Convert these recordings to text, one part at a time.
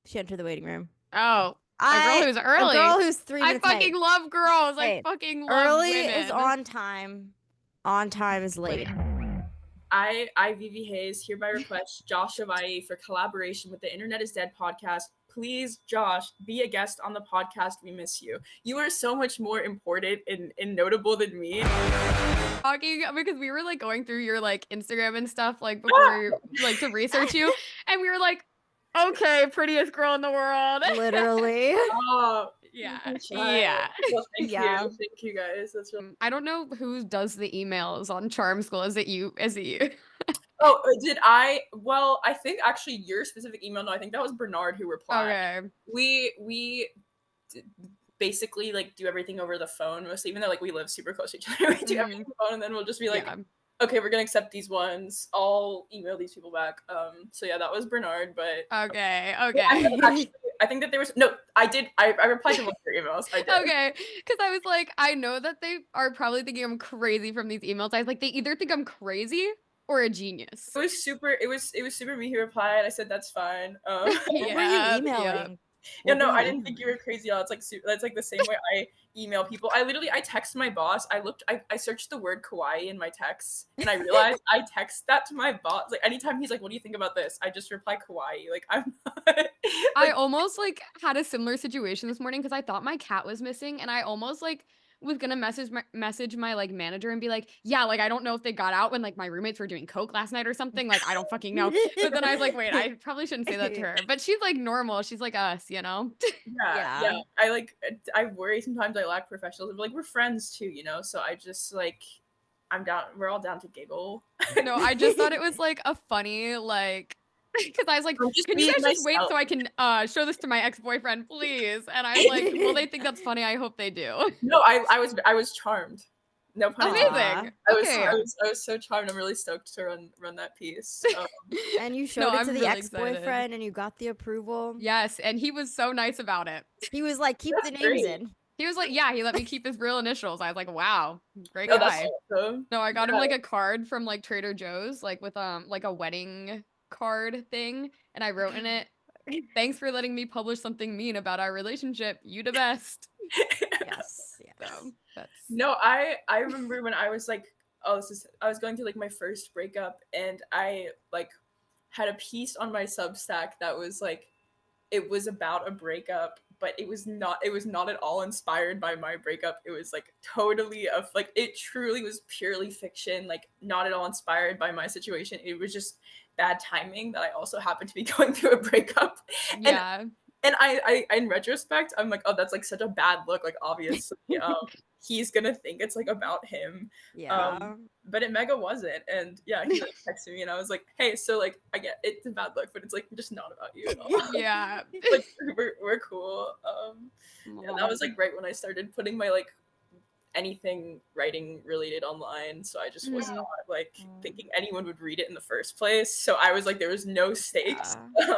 She entered the waiting room. Oh, a girl who's A early. girl who's 3 minutes I late. fucking love girls. I Hey, fucking love early is women. on time. On time is late. I, Vivi Hayes, hereby request Josh Ovalle for collaboration with the Internet is Dead podcast. Please, Josh, be a guest on the podcast. We miss you. You are so much more important and notable than me. Talking because we were like going through your like Instagram and stuff like before like to research you, and we were like, okay, prettiest girl in the world. Literally. Oh, Yeah. yeah. Well, thank Yeah. you. Thank you guys. That's really... I don't know who does the emails on Charm School. Is it you? Is it you? Oh, did I? Well, I think actually your specific email. No, I think that was Bernard who replied. Okay. We basically like do everything over the phone mostly, even though like we live super close to each other. We do everything on the phone, and then we'll just be like, Yeah. okay, we're gonna accept these ones. I'll email these people back. So yeah, that was Bernard, but Okay. I think that there was no. I replied to one of your emails. I did. Okay, because I was like, I know that they are probably thinking I'm crazy from these emails. I was like, they either think I'm crazy or a genius. It was super. It was super me who replied. I said that's fine. What were you emailing? Yeah, no, I didn't think you were crazy. It's like that's like the same way I email people. I text my boss. I searched the word kawaii in my texts, and I realized I text that to my boss. Like anytime he's like, "What do you think about this?" I just reply kawaii. Like I'm not. Like, I almost like had a similar situation this morning because I thought my cat was missing, and I almost like was gonna message my like manager and be like, yeah, like I don't know if they got out when like my roommates were doing coke last night or something. Like I don't fucking know. But then I was like, wait, I probably shouldn't say that to her. But she's like normal. She's like us, you know? yeah. I worry sometimes I lack professionalism. But, like we're friends too, you know. So I just like I'm down. We're all down to giggle. No, I just thought it was like a funny like because I was like, I'm just can you being guys just wait myself. so I can show this to my ex-boyfriend, please? And I was like, well, they think that's funny. I hope they do. No, I was charmed. No pun intended. Amazing. I Okay. was so charmed. I'm really stoked to run that piece. And you No, showed it to I'm the really ex-boyfriend excited. and you got the approval. Yes, and he was so nice about it. He was like, keep the That's names great. in. He was like, yeah, he let me keep his real initials. I was like, wow, great Oh, that's guy. awesome. No, I got him Yeah. like a card from like Trader Joe's, like with like a wedding card thing, and I wrote in it, "Thanks for letting me publish something mean about our relationship. You the best." Yes. So that's No, I remember when I was like, I was going through like my first breakup, and I like had a piece on my Substack that was like it was about a breakup, but it was not at all inspired by my breakup. It was like totally of like it truly was purely fiction, like not at all inspired by my situation. It was just bad timing that I also happened to be going through a breakup. And yeah. I in retrospect, I'm like, oh, that's like such a bad look. Like obviously, he's gonna think it's like about him. Yeah. But it mega wasn't. And yeah, he like texted me and I was like, hey, so like I get it's a bad look, but it's like just not about you at all. Yeah. Like we're cool. And that was like right when I started putting my like anything writing related online. So I just was Mhm. not like thinking anyone would read it in the first place. So I was like there was no stakes.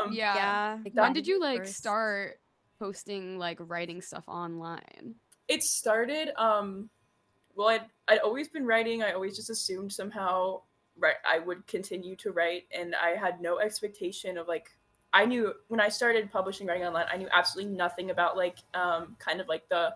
Yeah. Yeah. When did you like start posting like writing stuff online? It started well I'd always been writing. I always just assumed somehow right I would continue to write, and I had no expectation of like I knew when I started publishing writing online, I knew absolutely nothing about like kind of like the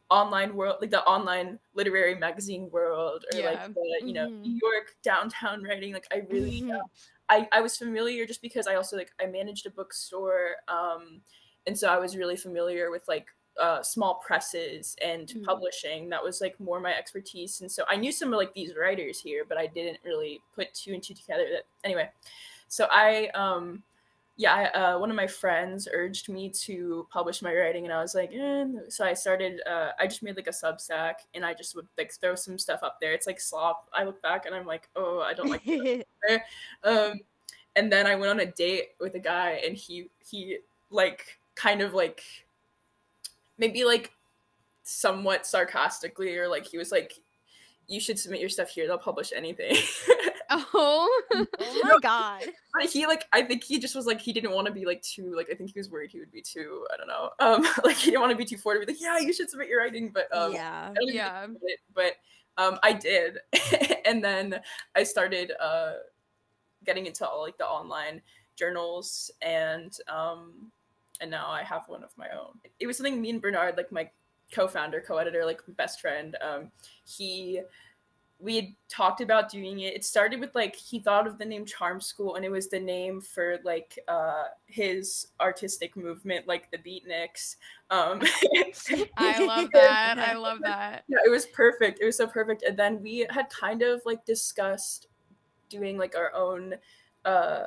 online world, like the online literary magazine world, or like Yeah. the New York downtown writing. Like I really Mhm. I was familiar just because I also like I managed a bookstore, and so I was really familiar with like small presses and Mhm. publishing. That was like more my expertise, and so I knew some of like these writers here, but I didn't really put two and two together. That anyway, so one of my friends urged me to publish my writing, and I was like, so I started. I just made like a Substack, and I just would like throw some stuff up there. It's like slop. I look back and I'm like, oh, I don't like there. Um, and then I went on a date with a guy, and he like kind of like maybe like somewhat sarcastically, or like he was like, you should submit your stuff here. They'll publish anything. Oh. Oh my god. But he like I think he just was like he didn't want to be like too like I think he was worried he would be too I don't know like he didn't want to be too forward to be like yeah you should submit your writing, but Yeah. I don't even Yeah. think he did it, but I did. And then I started getting into all like the online journals, and and now I have one of my own. It was something me and Bernard, like my co-founder, co-editor, like best friend, he we had talked about doing it. It started with like he thought of the name Charm School, and it was the name for like his artistic movement, like the Beatniks. Um, I love that. I love that. yeah, it was perfect. It was so perfect. And then we had kind of like discussed doing like our own uh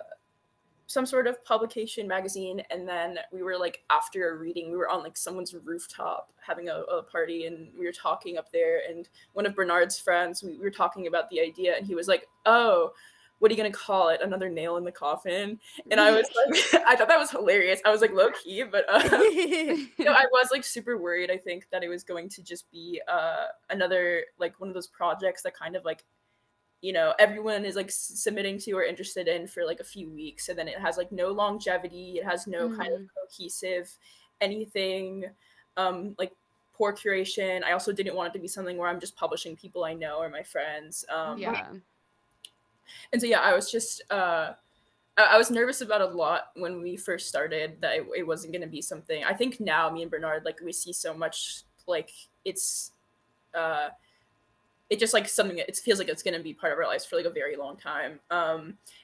some sort of publication magazine, and then we were like after a reading we were on like someone's rooftop having a party, and we were talking up there, and one of Bernard's friends, we were talking about the idea, and he was like, oh, what are you gonna call it, another nail in the coffin? And I was like I thought that was hilarious. I was like low key, but I was like super worried, I think, that it was going to just be another like one of those projects that kind of like everyone is like submitting to or interested in for like a few weeks, and then it has like no longevity, it has no kind of cohesive anything, like poor curation. I also didn't want it to be something where I'm just publishing people I know or my friends. Yeah. And so yeah, I was just I was nervous about a lot when we first started that it wasn't going to be something. I think now me and Bernard, like, we see so much like uh it just like something, it feels like it's going to be part of our lives for like a very long time,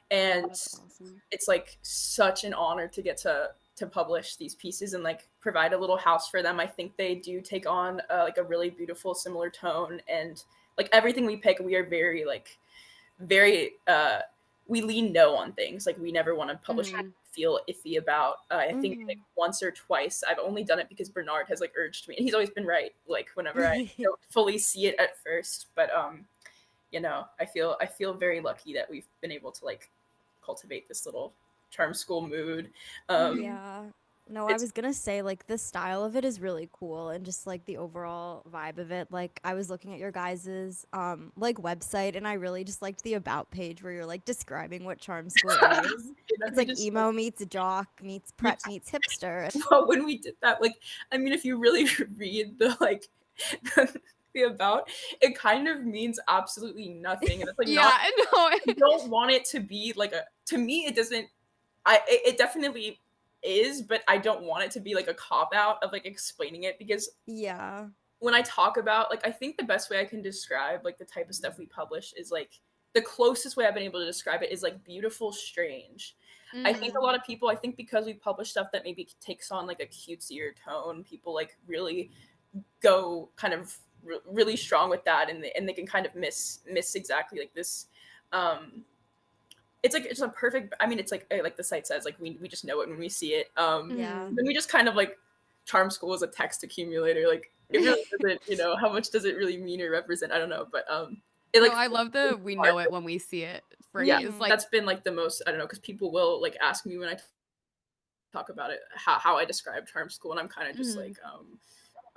and That's awesome. it's like such an honor to get to publish these pieces and like provide a little house for them. I think they do take on like a really beautiful similar tone, and like everything we pick, we are very like very we lean no on things. Like we never want to publish feel iffy about. I think like once or twice I've only done it because Bernard has like urged me, and he's always been right, like whenever I don't fully see it at first. But I feel very lucky that we've been able to like cultivate this little charm school mood. Yeah. No, I was gonna say, like, the style of it is really cool, and just like the overall vibe of it. Like, I was looking at your guys's like website, and I really just liked the about page where you're like describing what charm school is. It's like emo meets jock meets prep meets hipster. Well, when we did that, like, I mean, if you really read the like the about, it kind of means absolutely nothing, and it's like Yeah, no. you don't want it to be like a. To me, it doesn't. It definitely is, but I don't want it to be like a cop out of like explaining it, because Yeah. when I talk about, like, I think the best way I can describe like the type of stuff we publish is like the closest way I've been able to describe it is like beautiful strange. I think a lot of people, I think because we publish stuff that maybe takes on like a cutesier tone, people like really go kind of really strong with that, and they can kind of miss exactly like this. It's like it's a perfect. I mean, it's like the site says, like we just know it when we see it. Yeah. Then we just kind of like charm school as a text accumulator. Like it really doesn't, how much does it really mean or represent? I don't know, but it like No, I love the "we know it when we see it" phrase. yeah, Like, that's been like the most, I don't know, because people will like ask me when I talk about it how I describe charm school, and I'm kind of just like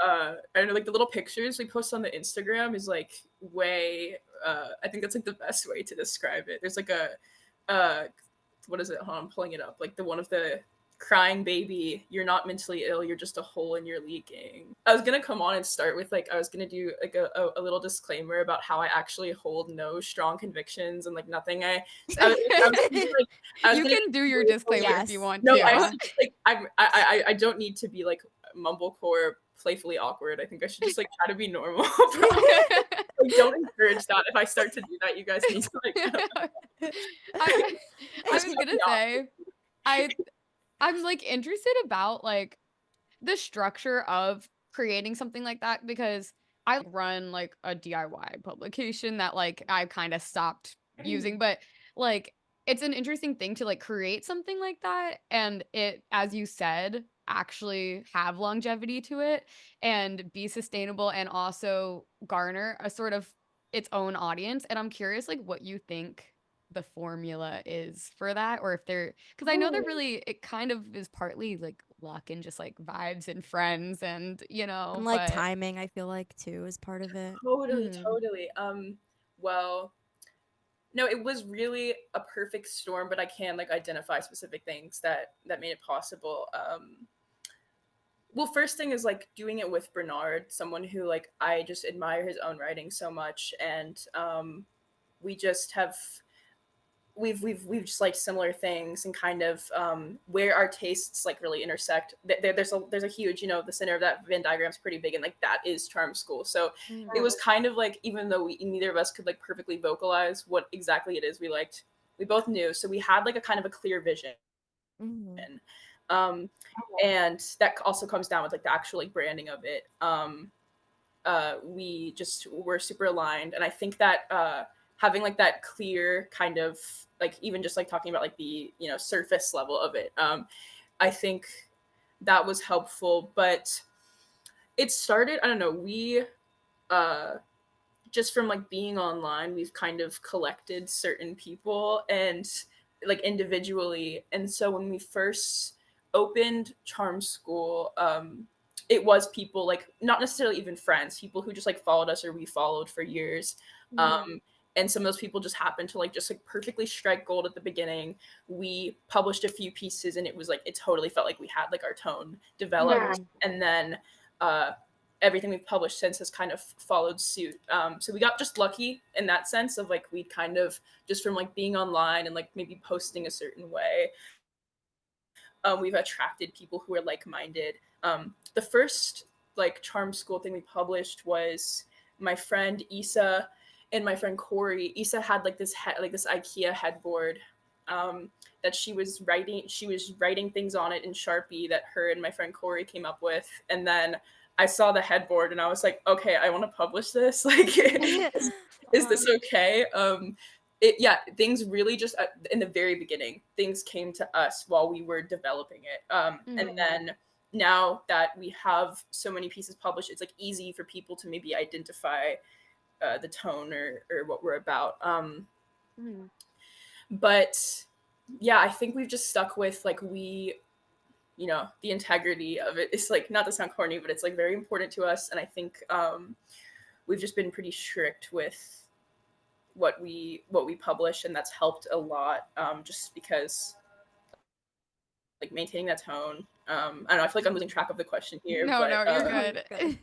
I don't know, like the little pictures we post on the Instagram is like way I think that's like the best way to describe it. There's like a what is it? Hold on, I'm pulling it up. Like the one of the crying baby, you're not mentally ill, you're just a hole and you're leaking. I was gonna come on and start with like, I was gonna do like a little disclaimer about how I actually hold no strong convictions, and like nothing you can do your disclaimer if you want no, to. like I don't need to be like mumblecore playfully awkward. I think I should just like try to be normal. Like, don't encourage that. If I start to do that, you guys need to like I was gonna say, I'm like interested about like the structure of creating something like that, because I run like a DIY publication that like I kind of stopped using, but like it's an interesting thing to like create something like that, and it, as you said, actually have longevity to it and be sustainable and also garner a sort of its own audience. And I'm curious like what you think the formula is for that, or if they're, because I know they're really, it kind of is partly like luck and just like vibes and friends and And like but timing, I feel like too is part of it. totally. Well, no, it was really a perfect storm, but I can like identify specific things that made it possible. Well, first thing is like doing it with Bernard, someone who like I just admire his own writing so much, and we just have we've just liked similar things, and kind of where our tastes like really intersect. There's a huge, the center of that Venn diagram is pretty big, and like that is charm school. So it was kind of like, even though neither of us could like perfectly vocalize what exactly it is we liked, we both knew. So we had like a kind of a clear vision. Mhm. Um, and that also comes down with like the actual like branding of it. We just were super aligned, and I think that having like that clear kind of like, even just like talking about like the surface level of it, I think that was helpful. But it started, I don't know, we uh just from like being online, we've kind of collected certain people and like individually. And so when we first opened Charm School, it was people like not necessarily even friends, people who just like followed us or we followed for years. Mhm. Um, and some of those people just happened to like just like perfectly strike gold at the beginning. We published a few pieces, and it was like it totally felt like we had like our tone developed. Mhm. And then uh, everything we've published since has kind of followed suit. So we got just lucky in that sense of like we'd kind of just from like being online and like maybe posting a certain way, we've attracted people who are like-minded. The first like charm school thing we published was my friend Issa and my friend Corey. Issa had like this IKEA headboard, that she was writing things on it in Sharpie that her and my friend Corey came up with. And then I saw the headboard and I was like, okay, I want to publish this. Like, is Uh-huh. this okay? Things really just in the very beginning, things came to us while we were developing it. And Mhm. then now that we have so many pieces published, it's like easy for people to maybe identify the tone or what we're about. Mhm. But yeah, I think we've just stuck with like the integrity of it. It's like, not to sound corny, but it's like very important to us. And I think we've just been pretty strict with what we publish, and that's helped a lot. Just because like maintaining that tone. I don't know. I feel like I'm losing track of the question here, No, but no, you're No, you're good. good.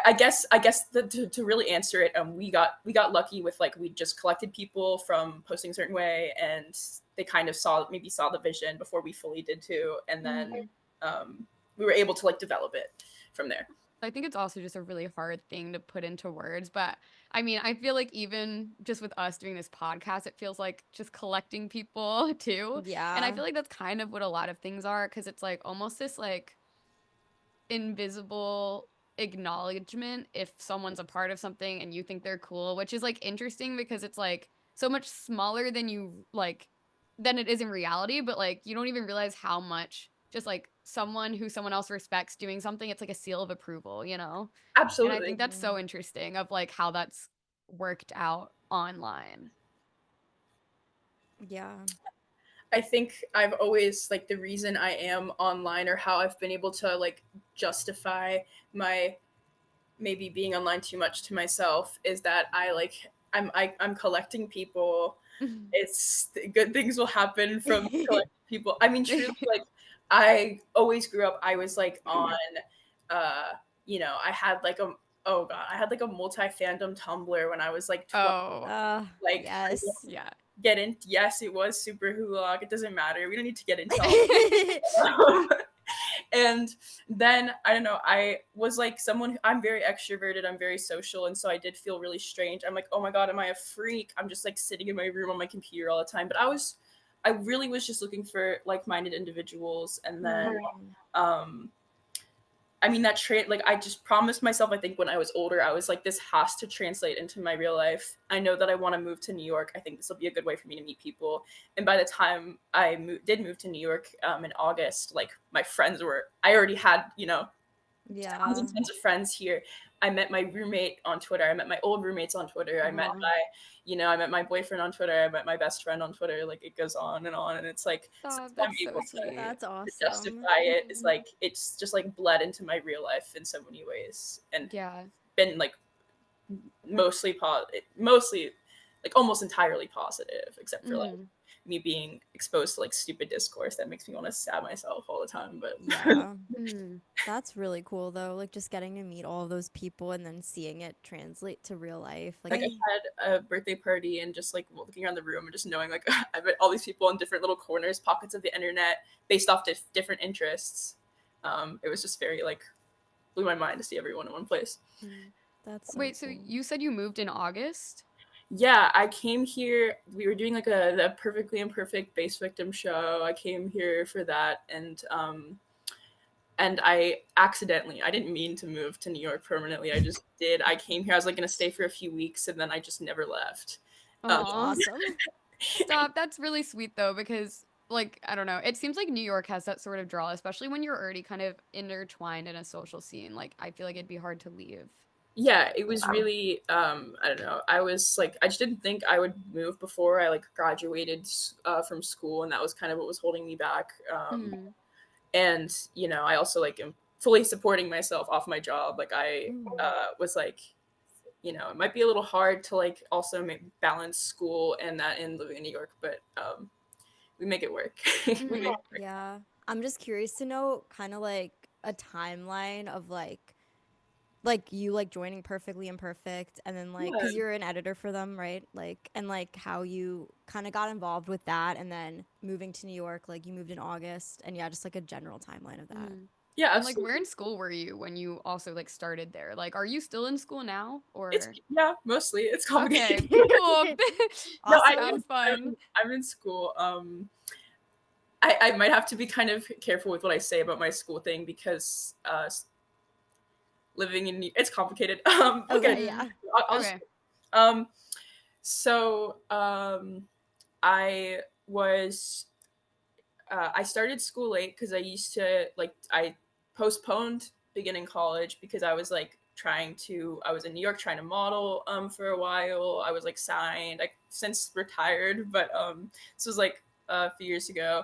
I guess to really answer it, we got lucky with like we just collected people from posting a certain way, and they kind of saw the vision before we fully did too, and then Mhm. um, we were able to like develop it from there. I think it's also just a really hard thing to put into words. But I mean, I feel like even just with us doing this podcast, it feels like just collecting people too. And I Yeah. feel like that's kind of what a lot of things are, because it's like almost this like invisible acknowledgement if someone's a part of something and you think they're cool, which is like interesting because it's like so much smaller than than it is in reality, but like you don't even realize how much just like someone who someone else respects doing something, it's like a seal of approval, you know? And I think Absolutely. that's so Mhm. interesting of like how that's worked out online. Yeah. I think I've always like the reason I am online, or how I've been able to like justify my maybe being online too much to myself, is that I'm collecting people. It's good things will happen from collecting people. I mean, truly, like I always grew up. I was like on, uh, I had like a oh god, I had like a multi fandom Tumblr when I was like 12. Oh, Like I Yes. yeah. get in. Yes, it was super hulag. It doesn't matter. We don't need to get into all. Um, and then I don't know. I was like I'm very extroverted. I'm very social, and so I did feel really strange. I'm like, oh my god, am I a freak? I'm just like sitting in my room on my computer all the time. But I really was just looking for like-minded individuals, and then Mhm. um I mean that like I just promised myself, I think when I was older, I was like, this has to translate into my real life. I know that I want to move to New York. I think this will be a good way for me to meet people. And by the time I did move to New York in August, like my friends were, I already had tons Yeah. and tons of friends here. I met my roommate on Twitter. I met my old roommates on Twitter. Uh-huh. I met my boyfriend on Twitter. I met my best friend on Twitter. Like it goes on, and it's like since Stop, I'm that's so able to sweet. That's awesome. justify it, is like it's just like bled into my real life in so many ways, and Yeah. been like mostly like almost entirely positive, except for like Mhm. me being exposed to like stupid discourse that makes me want to stab myself all the time. But Yeah. Mm. That's really cool though. Like just getting to meet all of those people and then seeing it translate to real life. Like like I I had a birthday party and just like looking around the room and just knowing like I've met all these people in different little corners, pockets of the internet, based off different interests. It was just very like blew my mind to see everyone in one place. mm, that's so Wait, so cool. you said you moved in August? Yeah, I came here. We were doing like a the perfectly imperfect base victim show. I came here for that, and I accidentally, I didn't mean to move to New York permanently. I just did. I came here. I was like gonna stay for a few weeks, and then I just never left. Um, That's Aw. awesome. Stop. That's really sweet though, because like, I don't know. It seems like New York has that sort of draw, especially when you're already kind of intertwined in a social scene. Like, I feel like it'd be hard to leave. yeah, it was really I don't know. I was like I just didn't think I would move before I like graduated from school, and that was kind of what was holding me back. Mm. And I also like am fully supporting myself off my job. Like I Mm. was like it might be a little hard to like also balance school and that in living in New York, but we make it work. We make Mm. it work. Yeah. I'm just curious to know kind of like a timeline of like you like joining Perfectly Imperfect and then like Yeah. because you're an editor for them, right? Like and like how you kind of got involved with that and then moving to New York, like you moved in August and yeah, just like a general timeline of that. Mm. Yeah, And like, where absolutely. in school were you when you also like started there? Like, are you still in school now It's or? yeah, mostly it's complicated. Okay, cool. No, Awesome. Sounds fun. I'm in school. I might have to be kind of careful with what I say about my school thing because living in it's complicated. Okay, Okay, Mm. yeah. I'll just Okay. um so I was I started school late because I used to like I postponed beginning college because I was like I was in New York trying to model for a while. I was like signed. I since retired, but this was like a few years ago.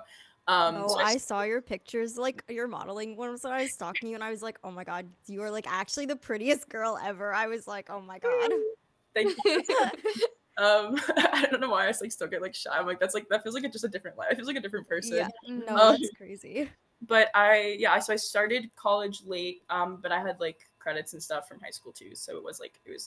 No, So I saw your pictures, like your modeling ones when I was stalking you, and I was like, oh my God, you are like actually the prettiest girl ever. I was like, oh my God. thank you. I don't know why I like still get like shy. I'm like that's like that feels like just a different life. It feels like a different Yeah, person. no, Um, that's crazy. but so I started college late, but I had like credits and stuff from high school too, so it was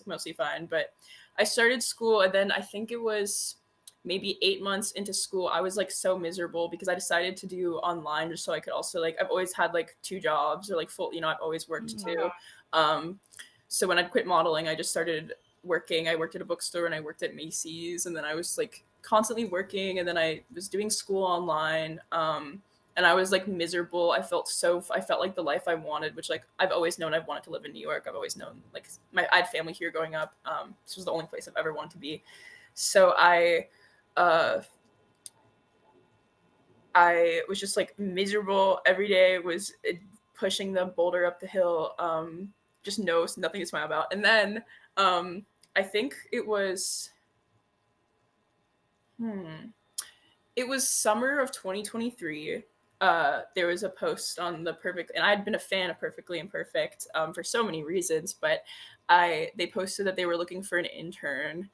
mostly fine. But I started school, and then I think it was maybe 8 months into school, I was like so miserable because I decided to do online just so I could also like I've always had like two jobs or like full, I've always worked Mm. too. Um, so when I quit modeling, I just started working. I worked at a bookstore and I worked at Macy's, and then I was like constantly working, and then I was doing school online. And I was like miserable. I felt like the life I wanted, which like I've always known I've wanted to live in New York. I've always known like I had family here growing up. This was the only place I've ever wanted to be. So uh, I was just like miserable every day. Was pushing the boulder up the hill. Just nothing to smile about. And then I think hmm, it was summer of 2023. There was a post on the perfect, and I had been a fan of Perfectly Imperfect for so many reasons, but they posted that they were looking for an intern,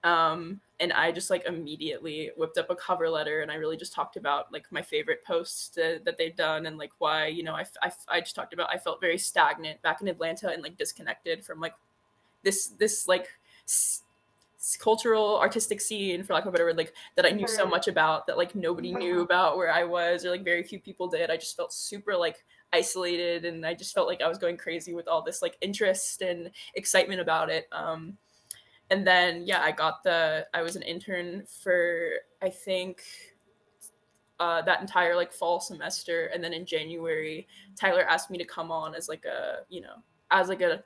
and I just like immediately whipped up a cover letter, and I really just talked about like my favorite posts that they've done, and like why I just talked about I felt very stagnant back in Atlanta and like disconnected from like this like cultural artistic scene, for lack of a better word, like that I knew so much about that like nobody knew about where I was, or like very few people did. I just felt super like isolated, and I just felt like I was going crazy with all this like interest and excitement about it. And then yeah, I was an intern for I think that entire like fall semester, and then in January Tyler asked me to come on as like a as like a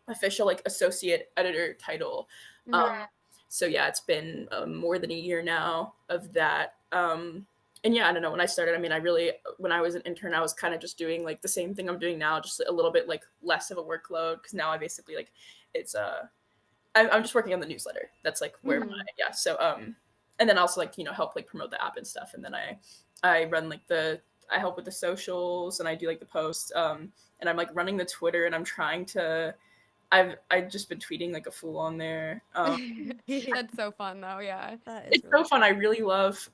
official like associate editor title. Mm. So yeah, it's been more than a year now of that. And yeah, I don't know. When I started, I mean, when I was an intern, I was kind of just doing like the same thing I'm doing now, just a little bit like less of a workload because now I basically like it's I'm just working on the newsletter. That's like where my Mm. yeah. So and then also like help like promote the app and stuff. And then I run like I help with the socials and I do like the posts. And I'm like running the Twitter and I'm trying to I've just been tweeting like a fool on there. That's so fun though, yeah. That is It's so really fun. I really love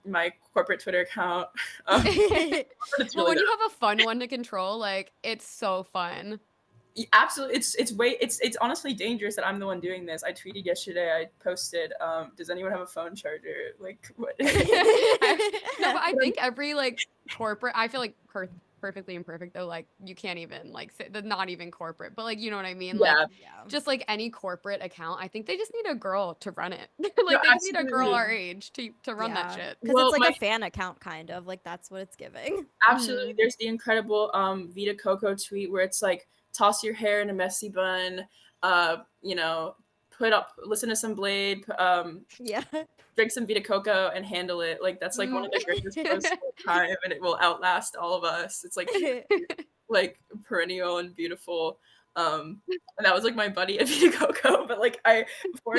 my corporate Twitter account. Um, cool. but it's Well, really when good. you have a fun one to control, like it's so fun. Absolutely, it's honestly dangerous that I'm the one doing this. I tweeted yesterday. I posted, "Does anyone have a phone charger?" Like, what? No, but I think every like corporate, I feel like perfectly imperfect though. Like you can't even like say the not even corporate, but like you know what I mean. Like Yeah, Yeah. just like any corporate account, I think they just need a girl to run it. no, Like they just need a girl absolutely. our age to run that Yeah. shit. Because it's Well, like my a fan account, kind of. Like, that's what it's giving. absolutely. Mhm. There's the incredible Vita Coco tweet where it's like, toss your hair in a messy bun, you know, listen to some Blade, Yeah. drink some Vita Coco and handle it. Like that's like one Mm. of the greatest posts of all time, and it will outlast all of us. It's like pure, like perennial and beautiful. And that was like my buddy at Vita Coco. But like before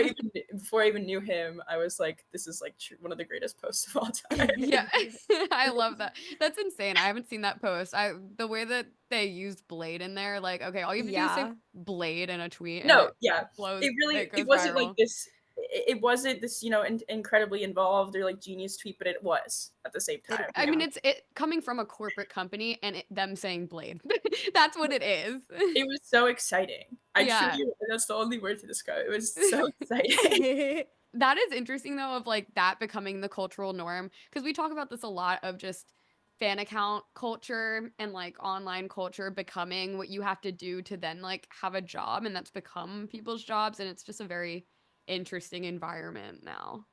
I even knew him, I was like, this is like one of the greatest posts of all time. Yeah, I love that. That's insane. I haven't seen that post. The way that they used Blade in there, like, okay, all you have to do is say Yeah. Blade in a tweet and No, it yeah, blows, it really it it goes wasn't like viral. this. It wasn't this, incredibly involved or like genius tweet, but it was at the same It, time. I mean, yeah. it's it coming from a corporate company and them saying Blade. That's what it is. It was so exciting. I Yeah. truly, that's the only word to describe. It was so exciting. That is interesting though of like that becoming the cultural norm because we talk about this a lot of just fan account culture and like online culture becoming what you have to do to then like have a job and that's become people's jobs and it's just a very interesting environment now.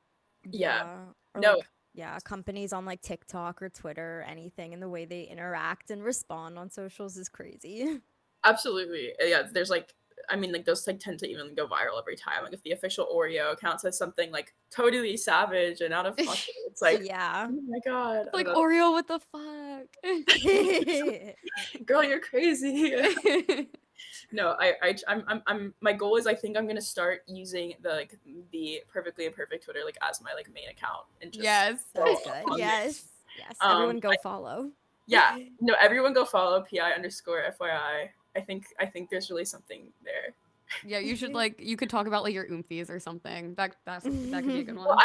Yeah. Yeah. Or No, like, yeah, companies on like TikTok or Twitter or anything, and the way they interact and respond on socials is crazy. absolutely. Yeah, there's like, I mean, like those like tend to even go viral every time. Like if the official Oreo account says something like totally savage and out of pocket, it's like, Yeah. oh my god, It's I don't like know, Oreo, what the fuck? girl, you're crazy. No, my goal is I think I'm gonna start using the perfectly imperfect Twitter like as my like main account and just Yes. go That's good. on there. Yes. Yes. Everyone go I, follow. yeah, no, everyone go follow pi underscore FYI. I think there's really something there. Yeah, you should like you could talk about like your oomfies or something. That could be a good Well, one.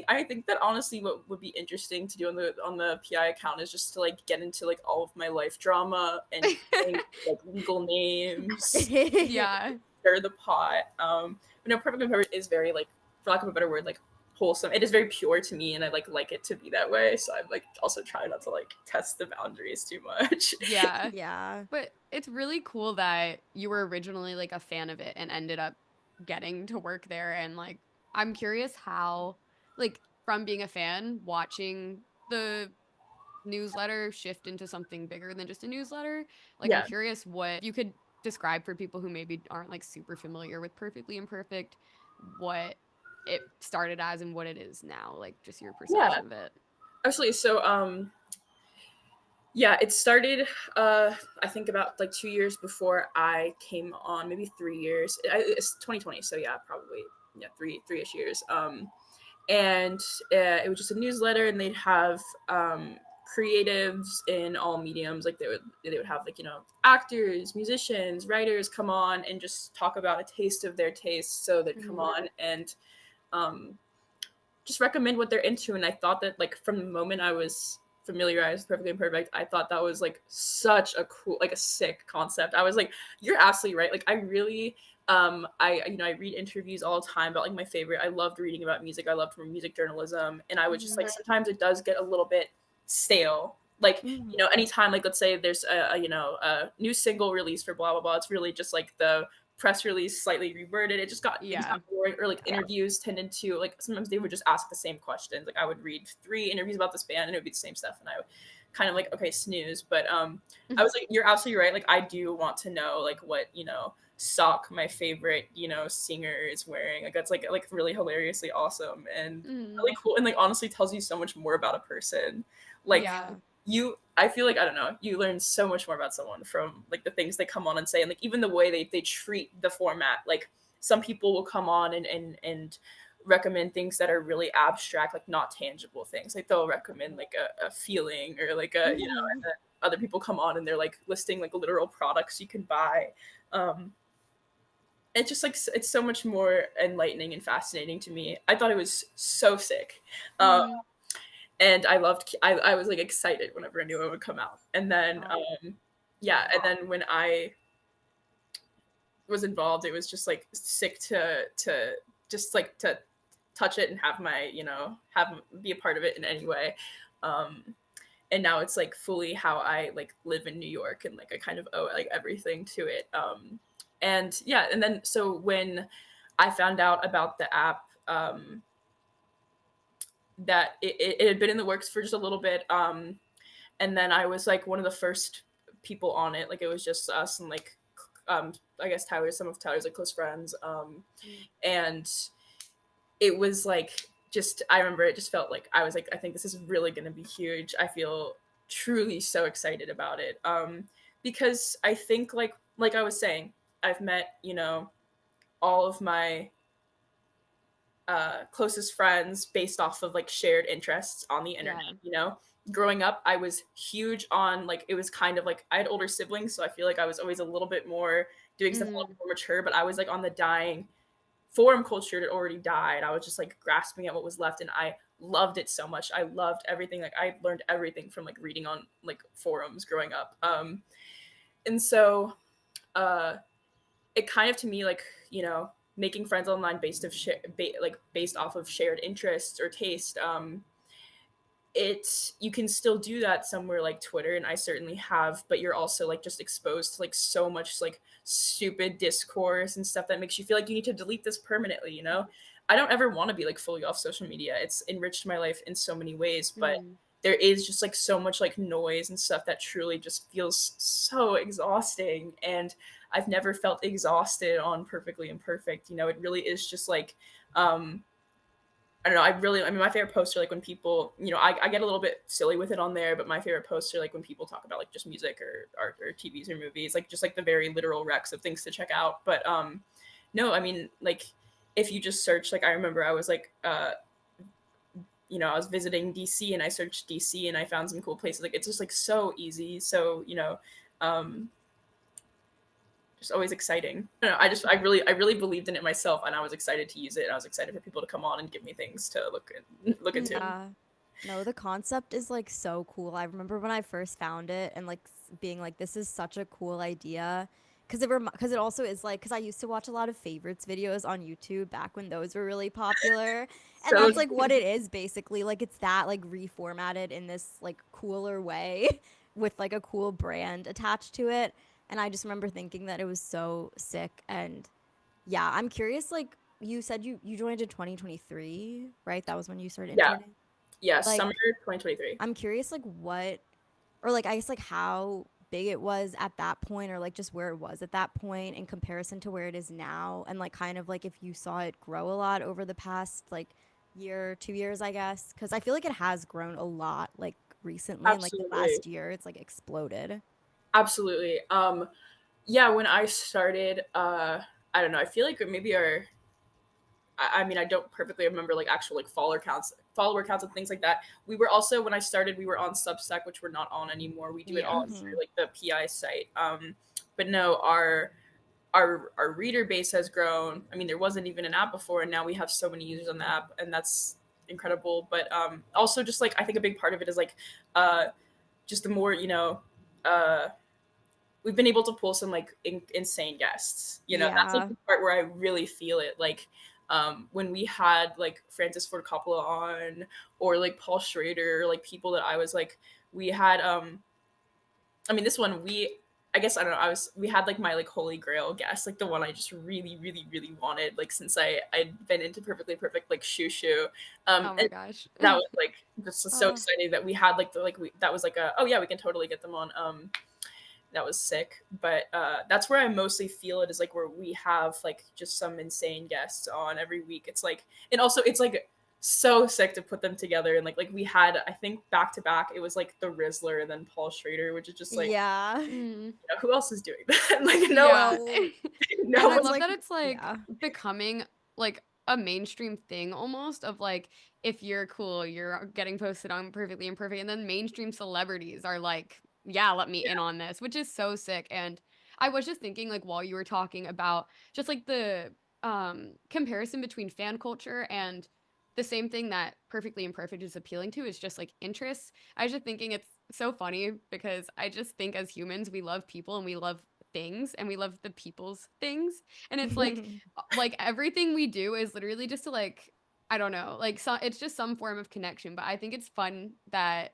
I think that honestly, what would be interesting to do on the PI account is just to like get into like all of my life drama and using, like legal names, Yeah. stir the pot. But no, perfect imperfect is very like, for lack of a better word, like wholesome. It is very pure to me, and I like it to be that way. So I'm like also trying not to like test the boundaries too much. Yeah. Yeah. But it's really cool that you were originally like a fan of it and ended up getting to work there and like I'm curious how like from being a fan watching the newsletter shift into something bigger than just a newsletter. Like I'm Yeah, curious what you could describe for people who maybe aren't like super familiar with Perfectly Imperfect what it started as and what it is now, like just your yeah, perception of it. absolutely. So yeah, it started I think about like 2 years before I came on, maybe 3 years. It's 2020, so yeah, probably, yeah, three-ish years. And it was just a newsletter, and they'd have creatives in all mediums. Like they would have like, actors, musicians, writers come on and just talk about a taste of their taste. So they'd come Mhm. on and um, just recommend what they're into. And I thought that like from the moment I was familiarized with Perfectly Imperfect, I thought that was like such a cool, like a sick concept. I was like, you're absolutely right. Like I really I read interviews all the time about like my favorite. I loved reading about music. I loved music journalism, and I was just Mhm. like, sometimes it does get a little bit stale. Like, Mhm. anytime, like let's say there's a new single release for blah blah blah, it's really just like the press release slightly reworded. It just got Yeah. boring. Or like interviews tended to, like, sometimes they would just ask the same questions. Like I would read 3 interviews about this band and it would be the same stuff, and I would kind of like, okay, snooze. But I was like, you're absolutely right. Like I do want to know like what sock my favorite singer is wearing. Like that's like really hilariously awesome and Mhm. really cool, and like honestly tells you so much more about a person. Like Yeah. I feel like, I don't know, you learn so much more about someone from like the things they come on and say, and like even the way they treat the format. Like some people will come on and recommend things that are really abstract, like not tangible things. Like they'll recommend like a feeling or like and Mhm. then other people come on and they're like listing like literal products you can buy. um it's just like it's so much more enlightening and fascinating to me. I thought it was so sick. Uh, Mm, and I was like excited whenever a new one would come out. And then Oh, yeah, and then when I was involved, it was just like sick to just like to touch it and have my, have be a part of it in any way. Um and now it's like fully how I like live in New York, and like I kind of owe like everything to it. And yeah, and then so when I found out about the app, that it had been in the works for just a little bit, and then I was like one of the first people on it. Like it was just us and like I guess some of Tyler's like close friends. mm, And it was like just I remember it just felt like I was like, I think this is really going to be huge. I feel truly so excited about it. Because I think like I was saying, I've met, all of my closest friends based off of like shared interests on the internet. yeah. Growing up, I was huge on like, it was kind of like I had older siblings, so I feel like I was always a little bit more doing stuff a little Mm, bit more mature, but I was like on the dying forum culture that already died. I was just like grasping at what was left, and I loved it so much. I loved everything. Like I learned everything from like reading on like forums growing up. And so uh it kind of to me like, making friends online based off of shared interests or taste. You can still do that somewhere like Twitter, and I certainly have, but you're also like just exposed to like so much like stupid discourse and stuff that makes you feel like you need to delete this permanently. I don't ever want to be like fully off social media. It's enriched my life in so many ways, but mm, there is just like so much like noise and stuff that truly just feels so exhausting. And I've never felt exhausted on Perfectly Imperfect. It really is just like I don't know. I mean, my favorite posts are like when people, I get a little bit silly with it on there, but my favorite posts are like when people talk about like just music or art or TVs or movies, like just like the very literal recs of things to check out. But no, I mean, like if you just search, like I remember I was like, I was visiting DC and I searched DC and I found some cool places. Like it's just like so easy. So, um, just always exciting. I don't know. I really believed in it myself, and I was excited to use it. And I was excited for people to come on and give me things to look into. mm, yeah. No, the concept is like so cool. I remember when I first found it and like being like, this is such a cool idea. Because it also is like, because I used to watch a lot of favorites videos on YouTube back when those were really popular. And So that's like what it is basically. Like it's that like reformatted in this like cooler way with like a cool brand attached to it. And I just remember thinking that it was so sick. And yeah, I'm curious, like you said you joined in 2023, right? That was when you started yeah, interning. yeah, Like summer 2023. I'm curious, like what, or like I guess like how big it was at that point, or like just where it was at that point in comparison to where it is now, and like kind of like if you saw it grow a lot over the past like year, 2 years, I guess, because I feel like it has grown a lot like recently, in like the Absolutely, last year, it's like exploded. absolutely. Yeah, when I started, I don't know. I feel like maybe I mean, I don't perfectly remember like actual like follower counts, and things like that. We were also when I started, we were on Substack, which we're not on anymore. We do it all yeah. through Mm-hmm. like the PI site. But no, our reader base has grown. I mean, there wasn't even an app before, and now we have so many users on the app, and that's incredible. But also just like I think a big part of it is like uh, just the more uh, we've been able to pull some like insane guests. That's like Yeah. the part where I really feel it. Like when we had like Francis Ford Coppola on, or like Paul Schrader, like people that I was like, we had I mean, this one I guess I don't know. We had like my like holy grail guest, like the one I just really, really, really wanted, like since I'd been into Perfectly Perfect, like Shushu. Oh my And gosh. that was like just so Oh, exciting that we had like the like we that was like a, oh yeah, we can totally get them on. That was sick. But that's where I mostly feel it, is like where we have like just some insane guests on every week. It's like, and also it's like so sick to put them together, and like we had, I think back to back, it was like the Rizzler and then Paul Schrader, which is just like, yeah. Mm. who else is doing that? Like no one, Yeah. No. no And And I it's one's love like, that it's like yeah. becoming like a mainstream thing almost of like if you're cool, you're getting posted on Perfectly Imperfect, and then mainstream celebrities are like, yeah, let me yeah, in on this, which is so sick. And I was just thinking like while you were talking about just like the comparison between fan culture and the same thing that Perfectly Imperfect is appealing to is just like interests. I was just thinking it's so funny because I just think as humans we love people and we love things and we love the people's things, and it's like everything we do is literally just to like, I don't know, like so it's just some form of connection, but I think it's fun that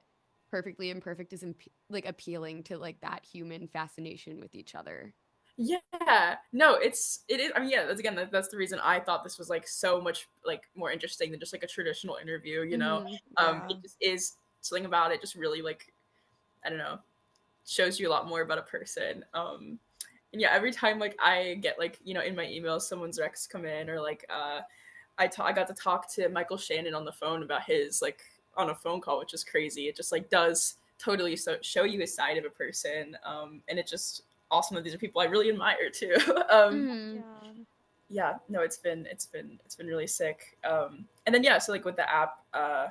Perfectly Imperfect is like appealing to like that human fascination with each other. Yeah, no, it is. I mean, yeah, that's again, that's the reason I thought this was like so much like more interesting than just like a traditional interview. Yeah. It just is something about it. Just really like, I don't know, shows you a lot more about a person. And yeah, every time like I get like in my emails someone's recs come in, or like I got to talk to Michael Shannon on the phone about his like on a phone call, which is crazy. It just like does totally show you a side of a person, and it's just awesome that these are people I really admire too. Mm-hmm. Yeah. Yeah, no, it's been really sick. And then yeah, so like with the app, I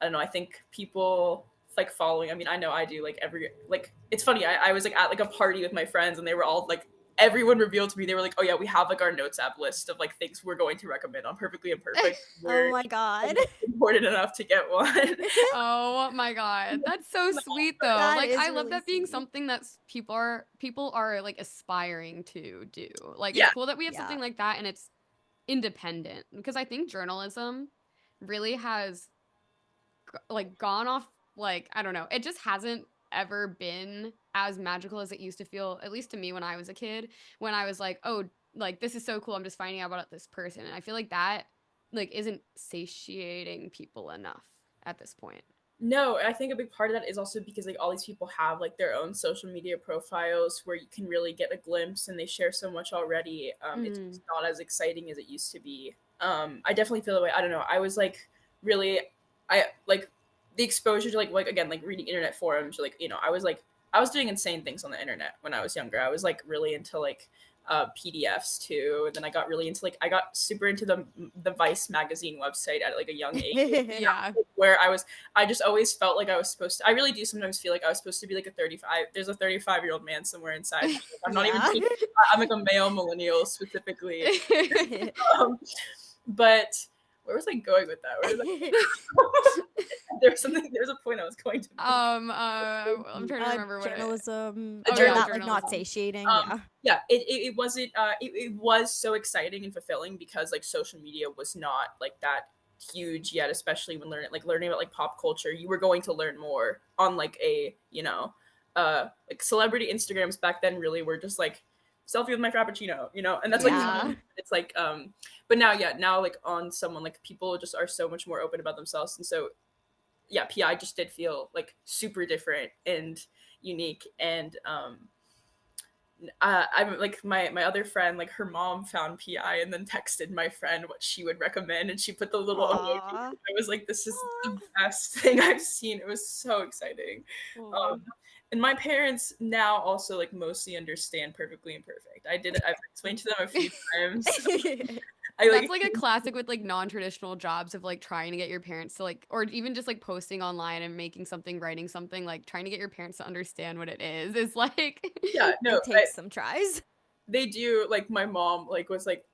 don't know, I think people like following. I mean, I know I do like every like it's funny. I was like at like a party with my friends, and they were all like everyone revealed to me they were like, oh yeah, we have like our notes app list of like things we're going to recommend on Perfectly Imperfect. Oh We're my god. important enough to get one. Oh my God. That's so sweet though. That Like is I love really that being sweet. something that's people are like aspiring to do. Like it's Yeah, cool that we have Yeah. something like that and it's independent because I think journalism really has like gone off, like I don't know. It just hasn't ever been as magical as it used to feel, at least to me when I was a kid, when I was like, "Oh, like this is so cool. I'm just finding out about this person." And I feel like that like isn't satiating people enough at this point. no, I think a big part of that is also because like all these people have like their own social media profiles where you can really get a glimpse, and they share so much already. It's Mm. just not as exciting as it used to be. I definitely feel the way. I don't know. I was like really, I like the exposure to like again like reading internet forums. Like I was doing insane things on the internet when I was younger. I was like really into like PDFs too. And then I got really into like I got super into the Vice magazine website at like a young age, Yeah. where I just always felt like I was supposed to. I really do sometimes feel like I was supposed to be like a 35. There's a 35-year-old man somewhere inside me. I'm not even. Yeah. I'm like a male millennial specifically. Um, but where was I going with that? Where was there was something. There was a point I was going to make. I'm trying to remember what it. Journalism, A Oh or yeah, journal. not like not journalism. satiating. Yeah. Yeah, it wasn't. It was so exciting and fulfilling because like social media was not like that huge yet, especially when learning about like pop culture. You were going to learn more on like a like celebrity Instagrams back then really were just like selfie with my frappuccino, and that's like Mm-hmm. Yeah. it's like but now yeah now like on someone like people just are so much more open about themselves, and so yeah, PI just did feel like super different and unique. And I'm like my other friend, like her mom found PI and then texted my friend what she would recommend, and she put the little emoji. Aw. I was like, this is the Aw. best thing I've seen. It was so exciting. Aw. And my parents now also like mostly understand Perfectly Imperfect. I've explained to them a few times. I That's like like a classic with like non-traditional jobs of like trying to get your parents to like, or even just like posting online and making something, writing something, like trying to get your parents to understand what it is like yeah, no, It takes some tries. they do. Like my mom like was like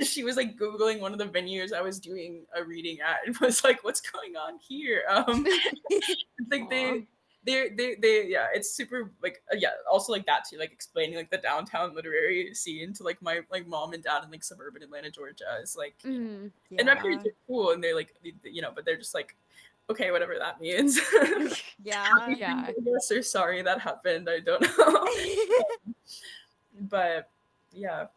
she was like googling one of the venues I was doing a reading at and was like, what's going on here? Like Aw. they yeah, it's super like yeah, also like that too, like explaining like the downtown literary scene to like my like mom and dad in like suburban Atlanta, Georgia is like, Mm. and my parents Yeah. are cool, and they're like but they're just like, okay, whatever that means. Yeah. Happy for you, Yeah. I guess, or sorry that happened, I don't know. But yeah.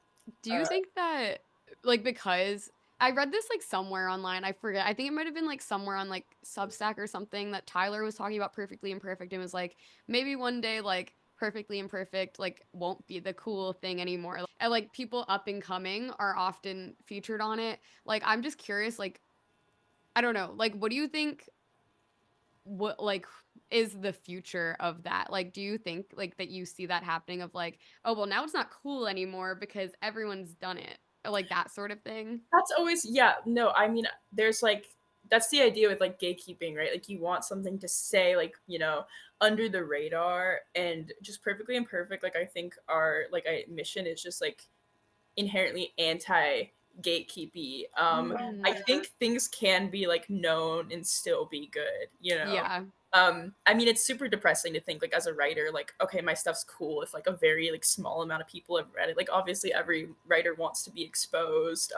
Do you uh think that like because I read this like somewhere online, I forget. I think it might have been like somewhere on like Substack or something that Tyler was talking about Perfectly Imperfect and was like maybe one day like Perfectly Imperfect like won't be the cool thing anymore. And like people up and coming are often featured on it. Like I'm just curious like I don't know. Like what do you think what like is the future of that? Like do you think like that you see that happening of like, oh well now it's not cool anymore because everyone's done it? Or like that sort of thing? That's always, yeah, no, I mean, there's like that's the idea with like gatekeeping, right? Like you want something to say like, you know, under the radar and just perfectly imperfect. Like I think our like mission is just like inherently anti gatekeepy. I Mhm. think things can be like known and still be good, you know. Yeah. I mean, it's super depressing to think like as a writer, like, okay, my stuff's cool if like a very like small amount of people have read it. Like obviously every writer wants to be exposed.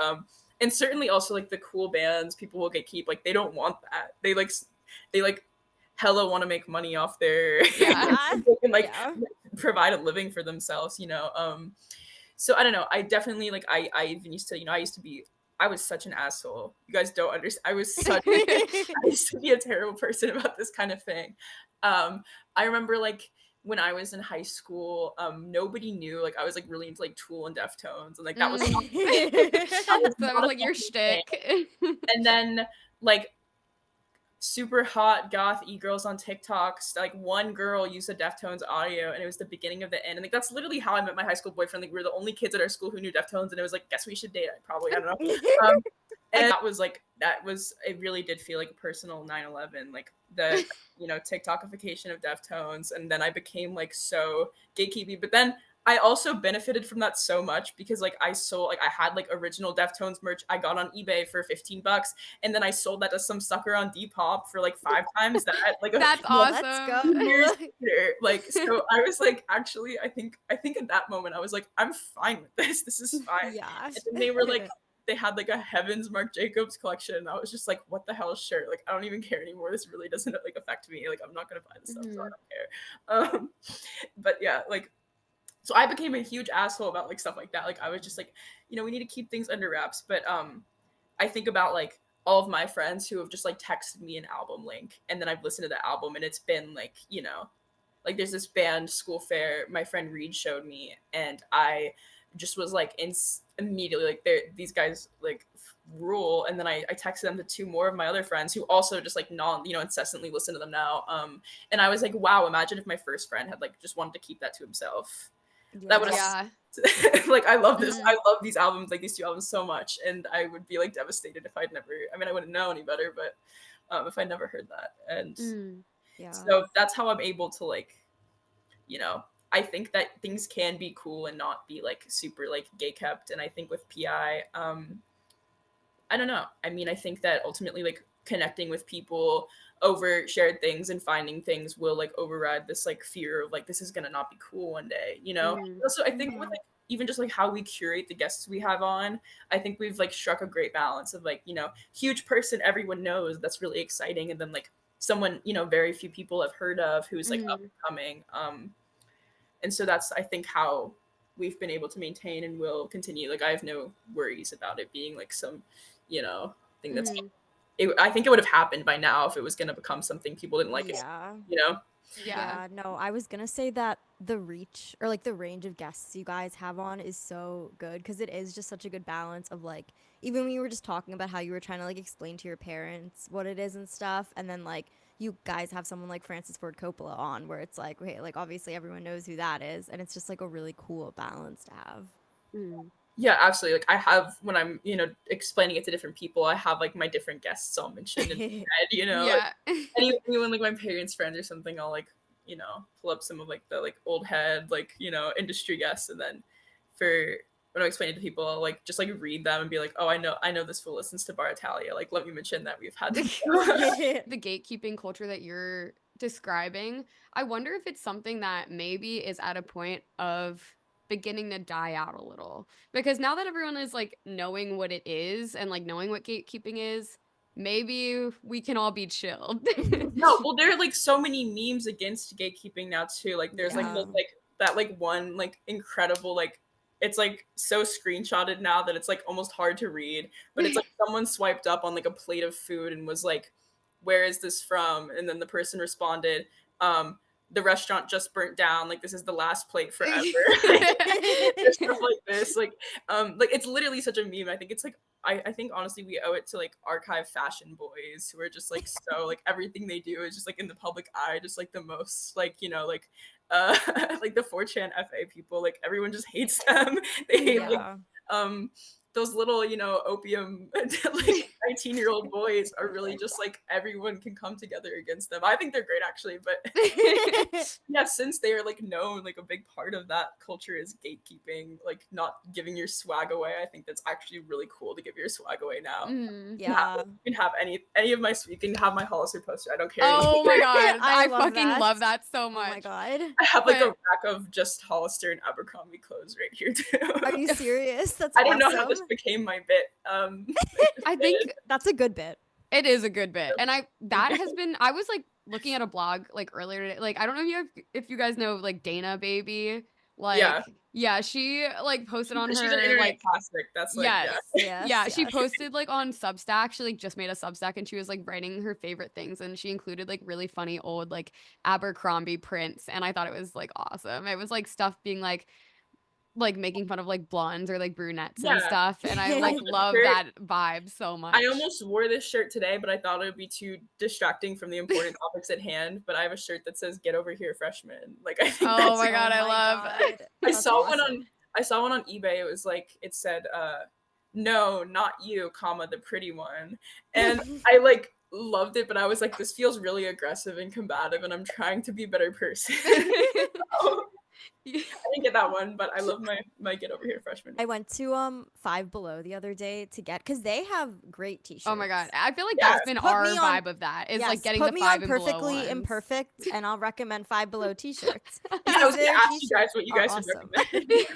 And certainly also like the cool bands people will gatekeep, like they don't want that. They like hella want to make money off their Yeah. and like Yeah. provide a living for themselves, you know. So I don't know. I definitely like I even used to, you know, I was such an asshole. You guys don't understand. I used to be a terrible person about this kind of thing. I remember like when I was in high school, nobody knew like I was like really into like Tool and Deftones, and like that was Mm. that was So that was not a like your fucking thing. shtick. And then like super hot goth e-girls on TikTok. Like one girl used the Deftones audio, and it was the beginning of the end. And like that's literally how I met my high school boyfriend. Like we were the only kids at our school who knew Deftones, and it was like, guess we should date. I don't know. And that was it. Really did feel like a personal 9/11, like the you know TikTokification of Deftones, and then I became like so gatekeepy. But then I also benefited from that so much because like I had like original Deftones merch I got on eBay for $15, and then I sold that to some sucker on Depop for like 5 times that. Like a That's Let's awesome. years later. Like so I was like, actually, I think at that moment I was like, I'm fine with this. This is fine. Yeah. And then they were like they had like a Heavens Marc Jacobs collection. And I was just like, what the hell, sure. Like I don't even care anymore. This really doesn't like affect me. Like I'm not gonna buy this stuff, so I Mhm. don't care. But yeah, like so I became a huge asshole about like stuff like that. Like I was just like, you know, we need to keep things under wraps. But I think about like all of my friends who have just like texted me an album link, and then I've listened to the album, and it's been like, you know, like there's this band School Fair my friend Reed showed me, and I just was like immediately like these guys like rule. And then I texted them to two more of my other friends who also just like non, you know, incessantly listen to them now. And I was like, wow, imagine if my first friend had like just wanted to keep that to himself. That would have Yeah. Yeah. like I love this. I Mhm. love these albums, like these two albums so much, and I would be like devastated if I'd never. I mean, I wouldn't know any better, but if I never heard that, and Mm. Yeah. so that's how I'm able to like, you know, I think that things can be cool and not be like super like gay kept, and I think with PI, I don't know. I mean, I think that ultimately like connecting with people over shared things and finding things will like override this like fear of like this is gonna not be cool one day, you know. Mhm. Also, I think with Mhm. like even just like how we curate the guests we have on, I think we've like struck a great balance of like, you know, huge person everyone knows that's really exciting, and then like someone, you know, very few people have heard of who's like up Mhm. and coming. And so that's I think how we've been able to maintain and will continue. Like I have no worries about it being like some, you know, thing that's Mhm. I think it would have happened by now if it was going to become something people didn't like, Yeah. you know. Yeah. Yeah, no, I was gonna say that the reach or like the range of guests you guys have on is so good because it is just such a good balance of like even when you were just talking about how you were trying to like explain to your parents what it is and stuff, and then like you guys have someone like Francis Ford Coppola on where it's like, okay, like obviously everyone knows who that is, and it's just like a really cool balance to have. Mm. Yeah, absolutely. Like I have when I'm, you know, explaining it to different people, I have like my different guests all mentioned in my head, you know. Like Yeah. anyone like my parents' friends or something, I'll like, you know, pull up some of like the like old head, like, you know, industry guests, and then for when I'm explaining to people, I'll like just like read them and be like, oh, I know this fool listens to Bar Italia. Like, let me mention that we've had them. The gatekeeping culture that you're describing, I wonder if it's something that maybe is at a point of beginning to die out a little. Because now that everyone is like knowing what it is and like knowing what gatekeeping is, maybe we can all be chilled. No, well, there are like so many memes against gatekeeping now too. Like, there's like Yeah. the like that like one like incredible like it's like so screenshotted now that it's like almost hard to read. But it's like someone swiped up on like a plate of food and was like, "Where is this from?" And then the person responded, "The restaurant just burnt down. Like this is the last plate forever." There's stuff like this, like it's literally such a meme. I think it's like I think honestly we owe it to like archive fashion boys who are just like so like everything they do is just like in the public eye, just like the most like, you know, like like the 4chan FA people, like everyone just hates them. They hate like Yeah. um those little, you know, opium like 19-year-old boys are really just like everyone can come together against them. I think they're great actually, but yeah, since they are like known, like a big part of that culture is gatekeeping, like not giving your swag away. I think that's actually really cool to give your swag away now. Mm. Yeah. You can have any of my, you can have my Hollister poster. I don't care. Oh my god, I I love fucking that. love that so Oh my much. god. I have like a But rack of just Hollister and Abercrombie clothes right here Are too. you serious? That's I don't know how awesome. this became my bit. I think That's a good bit. it is a good bit. And I was like looking at a blog like earlier today. Like I don't know if you guys know like Dana Baby. Yeah, Like yeah, she like posted on she's an her internet like classic. That's like, yes. yeah, Yes, Yeah, she yes. posted like on Substack. She like just made a Substack and she was like writing her favorite things and she included like really funny old like Abercrombie prints and I thought it was like awesome. It was like stuff being like making fun of like blondes or like brunettes and yeah. stuff and I I like have a love shirt. that vibe so I much. almost wore this shirt today, but I thought it would be too distracting from the important topics at hand. But I have a shirt that says "Get over here, freshman." Like I think Oh that's. my Oh god, I my love god. I That's saw one on. awesome. I saw one on eBay. It was like it said, "No, not you, comma the pretty one," and I like loved it. But I was like, this feels really aggressive and combative, and I'm trying to be a better person. So, I didn't get that one, but I love my "Get over here, freshman." I went to Five Below the other day to get because they have great Oh my god. t-shirts. I feel like Yeah, that's been Put our me on vibe of that. Is like Yes, getting put the me on 5 and below perfectly ones. imperfect and I'll recommend Five Below t-shirts yeah. I because was gonna their ask you guys t-shirts what you are guys would awesome. recommend.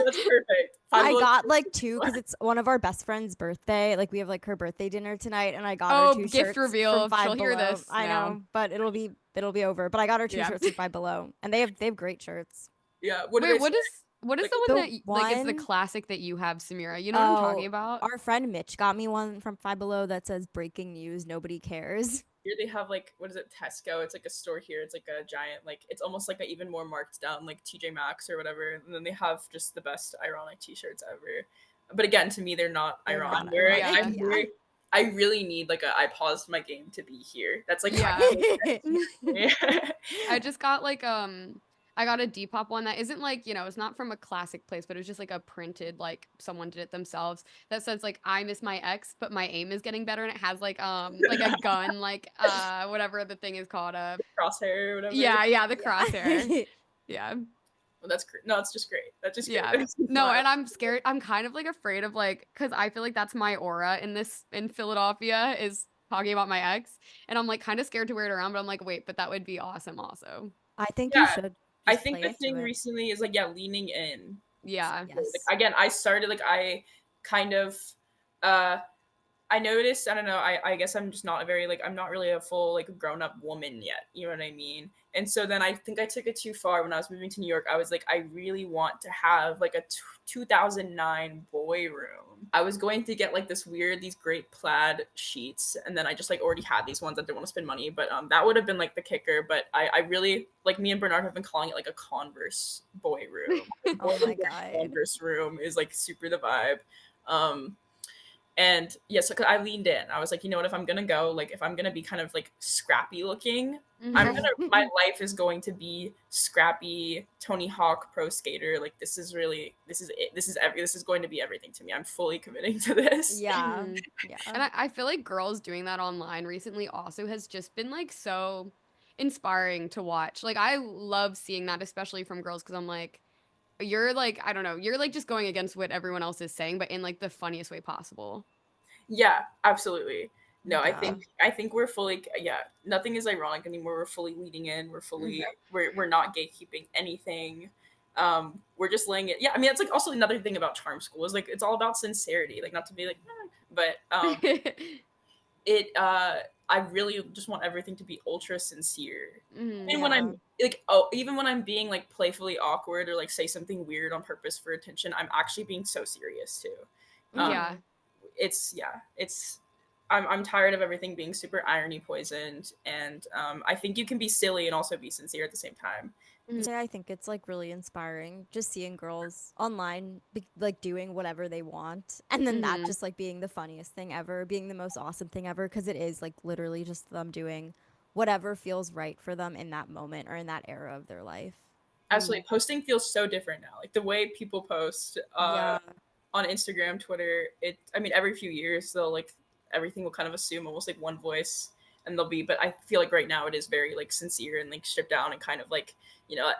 That's perfect. Five I Below. got like two because it's one of our best friend's birthday. Like we have like her birthday dinner tonight, and I got her Oh, two gift shirts from reveal. She'll Five hear Below. this I now. know, but it'll be over. But I got her two Yeah. shirts from Five Below, and they have great shirts. Yeah. What do Wait, they say? what is Like, the one The that like is the one classic that you have, Samira? You know what I'm talking oh, about? our friend Mitch got me one from Five Below that says "Breaking news, nobody cares." here they have like what is it, Tesco? It's like a store here. It's like a giant, like it's almost like a even more marked down like TJ Maxx or whatever. And then they have just the best ironic T-shirts ever. But again, to me, they're not They're ironic. not Where ironic. Yeah. I'm Yeah. very, I really need like a I paused my game to be here. That's like kind Yeah. of like, I just got like I got a Depop one that isn't like, it's not from a classic place, but it's just like a printed like someone did it themselves that says like I miss my ex, but my aim is getting better and it has like a gun like whatever the thing is called crosshair or whatever. yeah, the crosshair. Yeah. Yeah. Well, that's great. No, it's just great. That's just great. Yeah. That's No, smile. and I'm scared. I'm kind of like afraid of like cuz I feel like that's my aura in Philadelphia is talking about my ex and I'm like kind of scared to wear it around, but I'm like wait, but that would be awesome also. I think you Yeah, should I just think play the into thing it. recently is like, yeah, leaning in. Yeah. Like Yes. again, I started like I kind of uh I noticed, I don't know, I guess I'm just not a very like I'm not really a full like grown up woman yet. You know what I mean? And so then I think I took it too far when I was moving to New York. I was like, I really want to have like a 2009 boy room. I was going to get like these great plaid sheets, and then I just like already had these ones. I didn't want to spend money, but that would have been like the kicker. But I really like me and Bernard have been calling it like a Converse boy room. Boy Oh my god. Converse room is like super the vibe. Um, and yeah, so I leaned in. I was like, you know what, if I'm gonna go, like if I'm gonna be kind of like scrappy looking, my life is going to be scrappy Tony Hawk pro skater. Like this is it. This is going to be everything to me. I'm fully committing to this. Yeah. Mhm. Yeah. And I feel like girls doing that online recently also has just been like so inspiring to watch. Like I love seeing that, especially from girls, because I'm like, you're like, I don't know, you're like just going against what everyone else is saying, but in like the funniest way possible. Yeah, absolutely. No, Yeah. I think we're fully, yeah, nothing is ironic anymore. We're fully leading in. We're not gatekeeping anything. We're just laying it. Yeah, I mean that's like also another thing about charm school is like it's all about sincerity. Like not to be like, but it I really just want everything to be ultra sincere. Mhm. Even when Yeah. I'm even when I'm being like playfully awkward or like say something weird on purpose for attention, I'm actually being so serious too. Um, Yeah. Mhm. it's I'm tired of everything being super irony poisoned, and I think you can be silly and also be sincere at the same time. Mhm. I think it's like really inspiring just seeing girls online like doing whatever they want and then that Mhm. just like being the funniest thing ever, being the most awesome thing ever because it is like literally just them doing whatever feels right for them in that moment or in that era of their life. Mhm. Absolutely, posting feels so different now. Like the way people post Yeah. on Instagram, Twitter, I mean, every few years they'll like everything will kind of assume almost like one voice, and they'll be, but I feel like right now it is very like sincere and like stripped down and kind of like,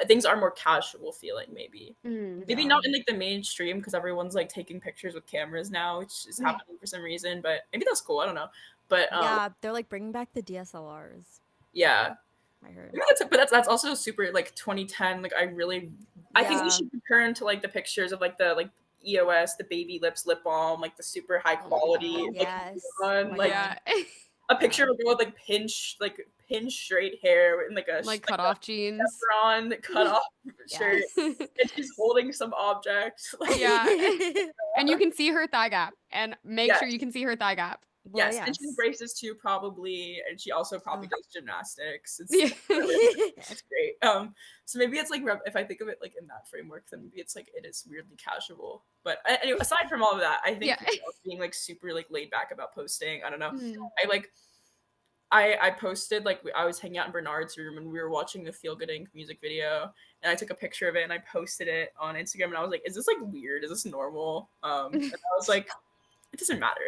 things are more casual feeling, maybe Yeah. not in like the mainstream because everyone's like taking pictures with cameras now, which is happening for some reason, but maybe that's cool, I don't know. But Yeah, they're like bringing back the DSLRs, yeah, I heard. maybe that's also super like 2010. Like I think we Yeah. should return to like the pictures of like the like EOS, the baby lips lip balm, like the super high Oh my quality god. like Yes. Oh one, my like God. Yeah. a picture Yeah. of a girl with like pinch straight hair and like Like like cut a off jeans. chevron cut off shirt, Yes. and she's holding some object. Like Yeah. And you can see her thigh gap. And make sure you yes, can see her thigh gap. Well, yes, and she has yes. braces too, probably, and she also probably Ugh. does gymnastics. It's Yeah. it's great. So maybe it's like if I think of it like in that framework, then maybe it's like it is weirdly casual. But anyway, aside from all of that, I think Yeah. being like super like laid back about posting. I don't know. Mm. I like I posted like I was hanging out in Bernard's room and we were watching the Feel Good Inc. music video, and I took a picture of it and I posted it on Instagram, and I was like, "Is this like weird? Is this normal?" And I was like, "It doesn't matter."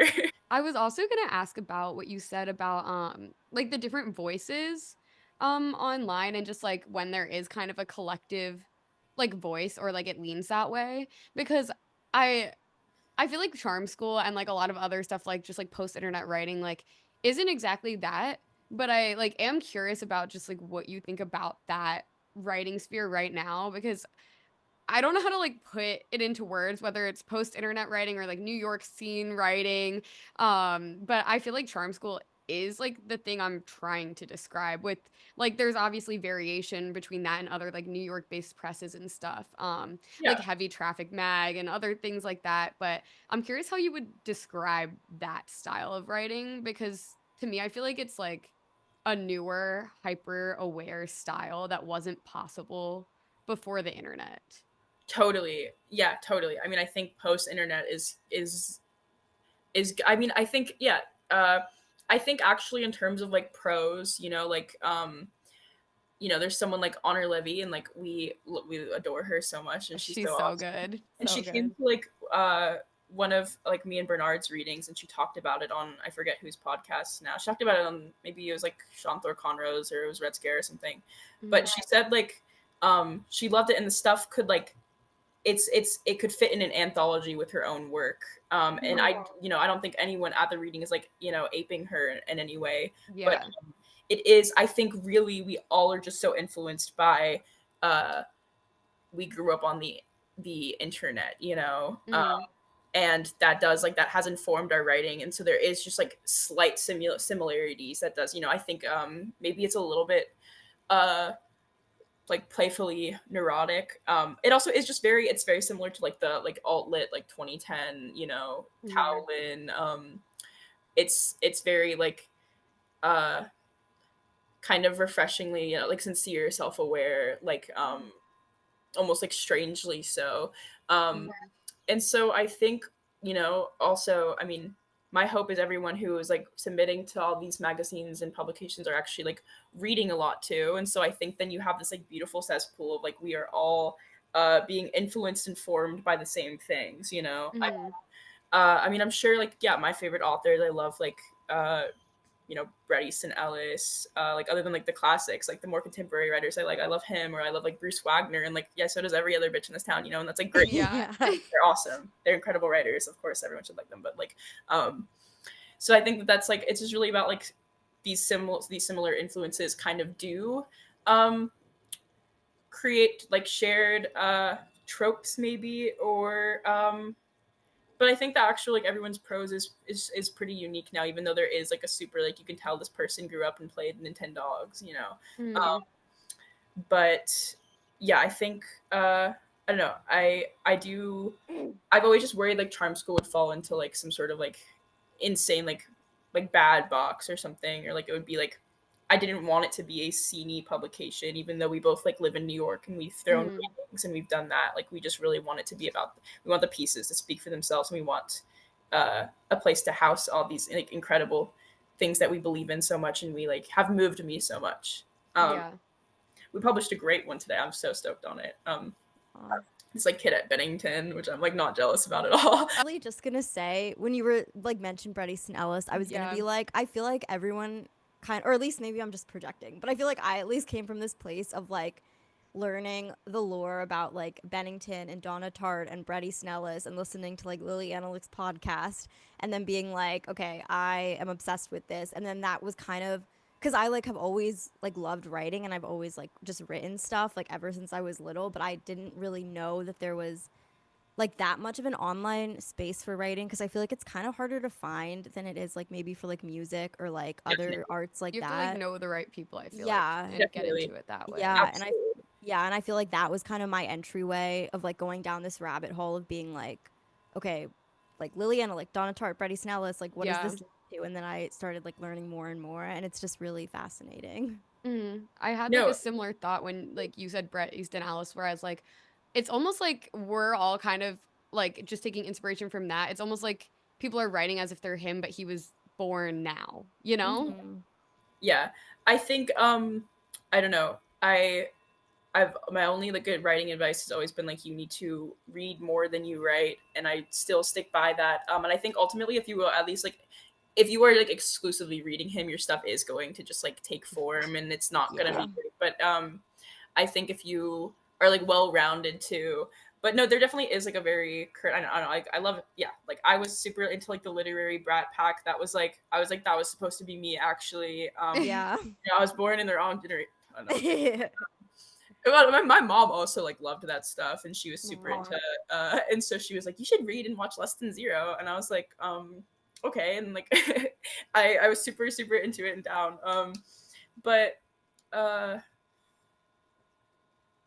I was also gonna ask about what you said about like the different voices online and just like when there is kind of a collective like voice or like it leans that way because I I feel like charm school and like a lot of other stuff like just like post internet writing like isn't exactly that, but I like am curious about just like what you think about that writing sphere right now because I don't know how to like put it into words, whether it's post internet writing or like New York scene writing. But I feel like charm school is like the thing I'm trying to describe with like there's obviously variation between that and other like New York based presses and stuff. Like Yeah, heavy traffic mag and other things like that. But I'm curious how you would describe that style of writing because to me I feel like it's like a newer, hyper aware style that wasn't possible before the internet. totally. Yeah, totally. I mean, I think post internet is I mean, I think yeah, uh I think actually in terms of like pros, there's someone like Honor Levy, and like we adore her so much, and she's so She's so awesome. good. And she So came good. to like one of like me and Bernard's readings, and she talked about it on, I forget whose podcast now. She talked about it on, maybe it was like Shanthor Conrose or it was Red Scare or something. But Mhm. she said like she loved it, and the stuff could like it could fit in an anthology with her own work. And Mhm. I don't think anyone at the reading is like aping her in any way, but Yeah. it is, I think, really we all are just so influenced by uh we grew up on the internet, Mhm. and that does like that has informed our writing, and so there is just like slight similarities that does, I think maybe it's a little bit uh like playfully neurotic. It also is just it's very similar to like the like alt lit like 2010, Mhm. Towlin. It's very like uh kind of refreshingly, like sincere, self-aware, like almost like strangely so. um Mhm. and so I think, also, I mean, my hope is everyone who is like submitting to all these magazines and publications are actually like reading a lot too. And so I think then you have this like beautiful cesspool of like we are all being influenced and formed by the same things, Mhm. I mean, I'm sure like, yeah, my favorite authors, I love like Bret Easton Ellis, like other than like the classics, like the more contemporary writers I love him, or I love like Bruce Wagner, and like yeah, so does every other bitch in this town, and that's like great. Yeah. Yeah. They're awesome. They're incredible writers. Of course, everyone should like them. But like, so I think that's like it's just really about like these similar influences kind of do um, create like shared tropes maybe, or but I think that actually like everyone's prose is pretty unique now, even though there is like a super like you can tell this person grew up and played Nintendogs. Mhm. But yeah, I think I don't know. I've always just worried like Charm School would fall into like some sort of like insane like bad box or something, or like it would be like I didn't want it to be a sceney publication, even though we both like live in New York and we've thrown Mhm. readings and we've done that. Like we just really want it to be about, we want the pieces to speak for themselves, and we want a place to house all these like incredible things that we believe in so much and we like have moved me so much. Um, Yeah. we published a great one today. I'm so stoked on it. Aw. this like kid at Bennington, which I'm like not jealous about at all. Really just gonna say when you were like mentioned Bret Easton Ellis, I was gonna Yeah. be like, I feel like everyone or at least maybe I'm just projecting, but I feel like I at least came from this place of like learning the lore about like Bennington and Donna Tartt and Bret Easton Ellis and listening to like Lily Analytics podcast and then being like, okay, I am obsessed with this. And then that was kind of because I like have always like loved writing and I've always like just written stuff like ever since I was little, but I didn't really know that there was like that much of an online space for writing because I feel like it's kind of harder to find than it is like maybe for like music or like other Definitely. arts like You have to like that. know the right people, I feel like, Yeah. and get Definitely. into it that way. Yeah, and Absolutely. I feel like that was kind of my entryway of like going down this rabbit hole of being like, okay, like Liliana, like Donna Tartt, Brady Snellis, like what does Yeah. this lead to? And then I started like learning more and more, and it's just really fascinating. I had like a No, similar thought when like you said Bret Easton Ellis, where I was like, it's almost like we're all kind of like just taking inspiration from that. It's almost like people are writing as if they're him, but he was born now, you know? Hmm. yeah. I think I don't know. I've my only like good writing advice has always been like you need to read more than you write, and I still stick by that. And I think ultimately, if you will at least like if you are like exclusively reading him, your stuff is going to just like take form, and it's not gonna Yeah. be great. But I think if you are like well rounded too. But no, there definitely is like a very I don't know, like I love it. Yeah, like I was super into like the literary brat pack. That was like I was like that was supposed to be me actually. Yeah. I was born in the wrong generation. I don't know. Well, my mom also like loved that stuff, and she was super Aw. into and so she was like, you should read and watch Less Than Zero, and I was like, okay, and like I was super into it and down. But uh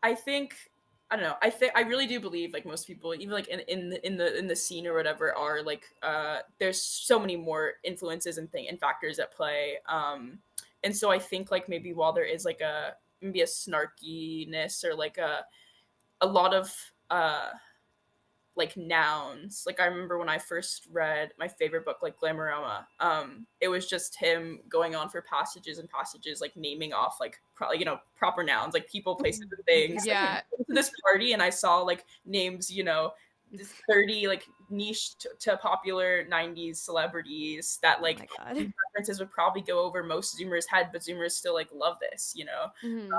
I think I don't know. I think I really do believe like most people, even like in the scene or whatever, are like there's so many more influences and factors at play. And so I think like maybe while there is like a maybe a snarkiness or like a lot of uh like nouns. Like I remember when I first read my favorite book, like Glamorama, it was just him going on for passages and passages, like naming off like proper nouns, like people, places, and things. Like Yeah. to this party, and I saw like names, this 30 like niche to popular 90s celebrities that Oh like my God. these references would probably go over most Zoomers' head, but Zoomers still like love this. hmm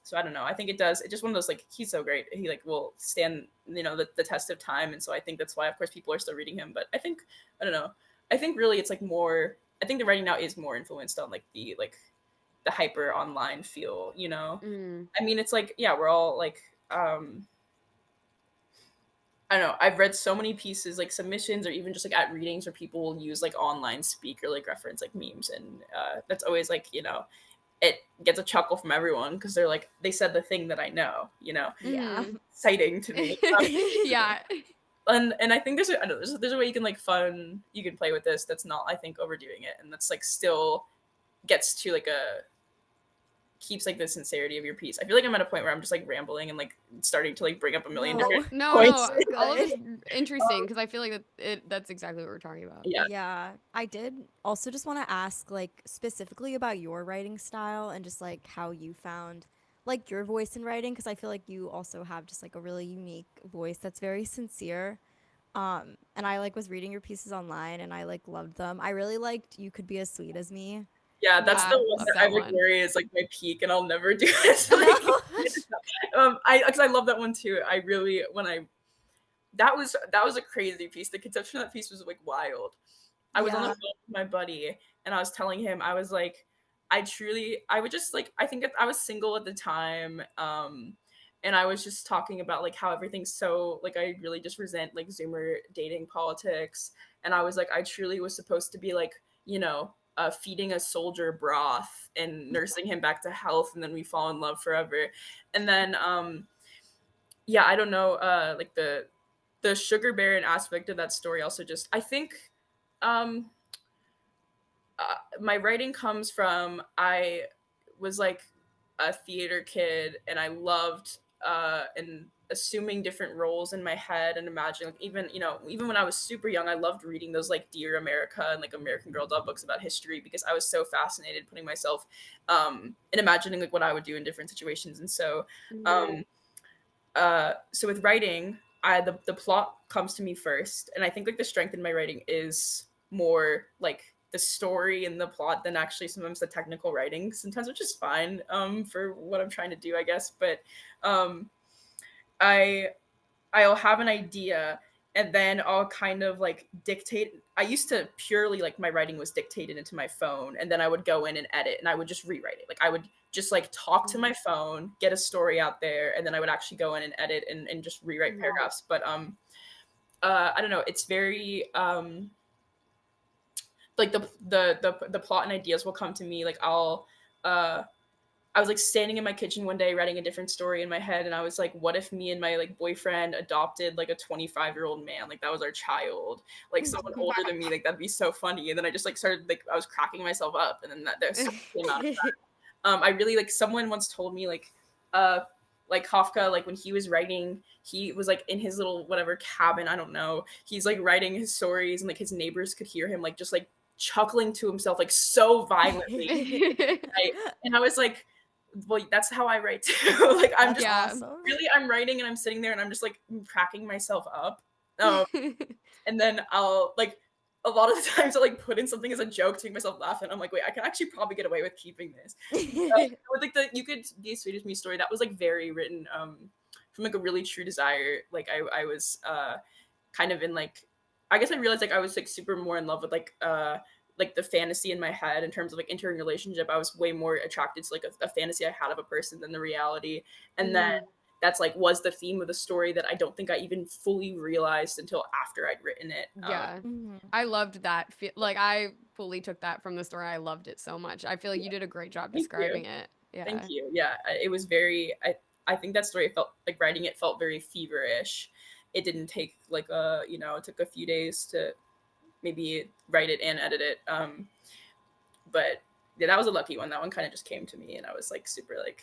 So I don't know. I think it does. It's just one of those like he's so great. He like will stand the test of time, and so I think that's why of course people are still reading him. But I think I don't know. I think really it's like more. I think the writing now is more influenced on like the hyper online feel. hmm I mean, it's like yeah, we're all like I don't know. I've read so many pieces, like submissions, or even just like at readings where people will use like online speak or like reference like memes, and that's always like it gets a chuckle from everyone because they're like they said the thing that I know, Yeah. hmm exciting to me. Yeah. And I think I know there's a way you can you can play with this that's not I think overdoing it, and that's like still gets to like a keeps like the sincerity of your piece. I feel like I'm at a point where I'm just like rambling and like starting to like bring up a million different No, No, points. no, you're all of it's good. interesting because I feel like that's exactly what we're talking about. Yeah, Yeah, I did also just want to ask like specifically about your writing style and just like how you found like your voice in writing because I feel like you also have just like a really unique voice that's very sincere. And I like was reading your pieces online and I like loved them. I really liked You Could Be As Sweet As Me. yeah, that's the Yeah, one love that I that like one. worry is like my peak, and I'll never do it. No. Like, I because I love that one too. I really when I that was a crazy piece. The conception of that piece was like wild. I was on the Yeah. phone with my buddy, and I was telling him I was like, I would just like I think I was single at the time, and I was just talking about like how everything's so like I really just resent like Zoomer dating politics, and I was like I truly was supposed to be like feeding a soldier broth and nursing him back to health, and then we fall in love forever, and then yeah, I don't know, like the sugar baron aspect of that story also just I think um my writing comes from I was like a theater kid, and I loved and assuming different roles in my head and imagining like, even when I was super young I loved reading those like Dear America and like American Girl Dove books about history because I was so fascinated putting myself and imagining like what I would do in different situations, and so Mhm. um so with writing, the plot comes to me first, and I think like the strength in my writing is more like the story and the plot than actually sometimes the technical writing sometimes, which is fine for what I'm trying to do, I guess. But um I I'll have an idea, and then I'll kind of like dictate. I used to purely like my writing was dictated into my phone, and then I would go in and edit, and I would just rewrite it. Like I would just like talk to my phone, get a story out there, and then I would actually go in and edit and just rewrite paragraphs. But I don't know. It's very like the plot and ideas will come to me. Like uh I was like standing in my kitchen one day writing a different story in my head, and I was like, what if me and my like boyfriend adopted like a 25-year-old man, like that was our child, like someone older than me, like that'd be so funny. And then I just like started like I was cracking myself up, and then there's something came out of that. I really like someone once told me uh like Kafka, like when he was writing, he was like in his little whatever cabin, I don't know, he's like writing his stories, and like his neighbors could hear him like just like chuckling to himself like so violently. Right? And I was like, well, that's how I write too. Like I'm That's just Yeah. awesome. really I'm writing and I'm sitting there and I'm just like cracking myself up. Um, and then I'll like a lot of the times I'll like put in something as a joke to make myself laugh, and I'm like, wait, I can actually probably get away with keeping this. With like the You Could Be Swedish Me story, that was like very written from like a really true desire. Like I was kind of in like, I guess I realized like I was like super more in love with like the fantasy in my head in terms of like entering a relationship. I was way more attracted to like a fantasy I had of a person than the reality. And then that's like was the theme of the story that I don't think I even fully realized until after I'd written it. Yeah. Mhm. I loved that. Like I fully took that from the story. I loved it so much. I feel like you did a great job Thank you. describing it. Thank Yeah. you. Yeah, it was very. I think that story felt like writing it felt very feverish. It didn't take like it took a few days to maybe write it and edit it. But yeah, that was a lucky one. That one kind of just came to me, and I was like super like,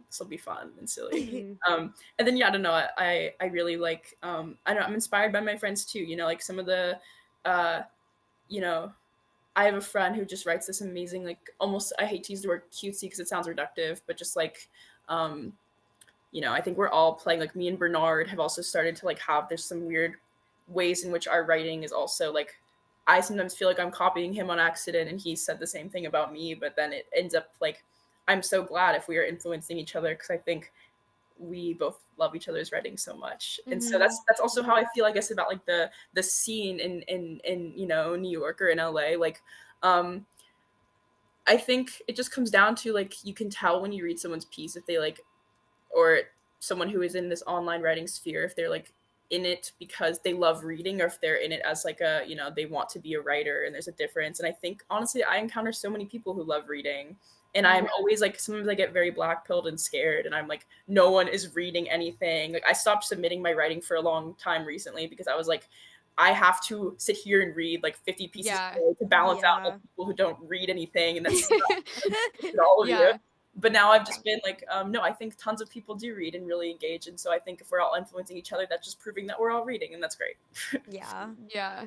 this will be fun and silly. Mhm. And then yeah, I don't know. I really like I don't know, I'm inspired by my friends too. You know, like some of the uh you know I have a friend who just writes this amazing, like almost, I hate to use the word cutesy because it sounds reductive, but just like um I think we're all playing, like me and Bernard have also started to like have there's some weird ways in which our writing is also like, I sometimes feel like I'm copying him on accident and he said the same thing about me, but then it ends up like I'm so glad if we are influencing each other because I think we both love each other's writing so much. And so Mhm. that's also how I feel, I guess, about like the scene in New York or in LA. Like um I think it just comes down to like you can tell when you read someone's piece if they like, or someone who is in this online writing sphere, if they're like in it because they love reading or if they're in it as like a, they want to be a writer, and there's a difference. And I think honestly I encounter so many people who love reading, and I'm always like, sometimes I get very black pilled and scared, and I'm like, no one is reading anything. Like I stopped submitting my writing for a long time recently because I was like, I have to sit here and read like 50 pieces Yeah. a day to balance out like Yeah. people who don't read anything, and that's all of you. Yeah. But now I've just been like, no, I think tons of people do read and really engage, and so I think if we're all influencing each other, that's just proving that we're all reading, and that's great. Yeah. Yeah.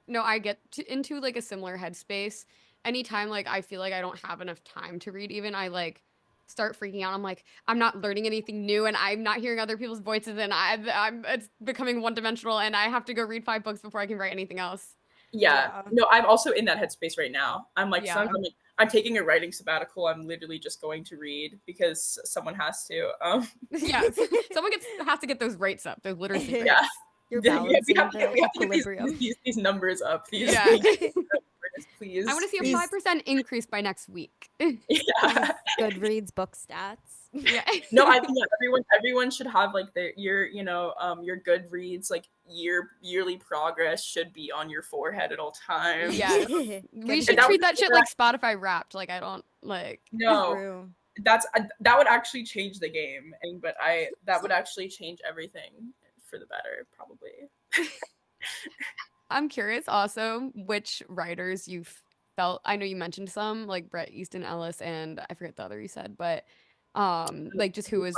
No, I get into like a similar headspace. Anytime like I feel like I don't have enough time to read, even I like start freaking out. I'm like, I'm not learning anything new, and I'm not hearing other people's voices, and I'm it's becoming one dimensional, and I have to go read 5 books before I can write anything else. Yeah, Yeah. no, I'm also in that headspace right now. I'm like, sometimes Yeah. I'm like, I'm taking a writing sabbatical. I'm literally just going to read because someone has to. Yeah. Someone has to get those rates up, those literacy Yeah, rates. You're we have balancing to get the these, equilibrium. these numbers up. Yeah. I want Please, to see a please. 5% increase by next week. Yeah. These Goodreads book stats. Yeah. No, I think that everyone should have like your Goodreads like yearly progress should be on your forehead at all times. Yes. We Good should And that habit. would treat that shit like Spotify Wrapped. Like I don't like no, True. that would actually change the game, and but I that would actually change everything for the better, probably. I'm curious also which writers you've felt. I know you mentioned some like Bret Easton Ellis and I forget the other you said, but like just who was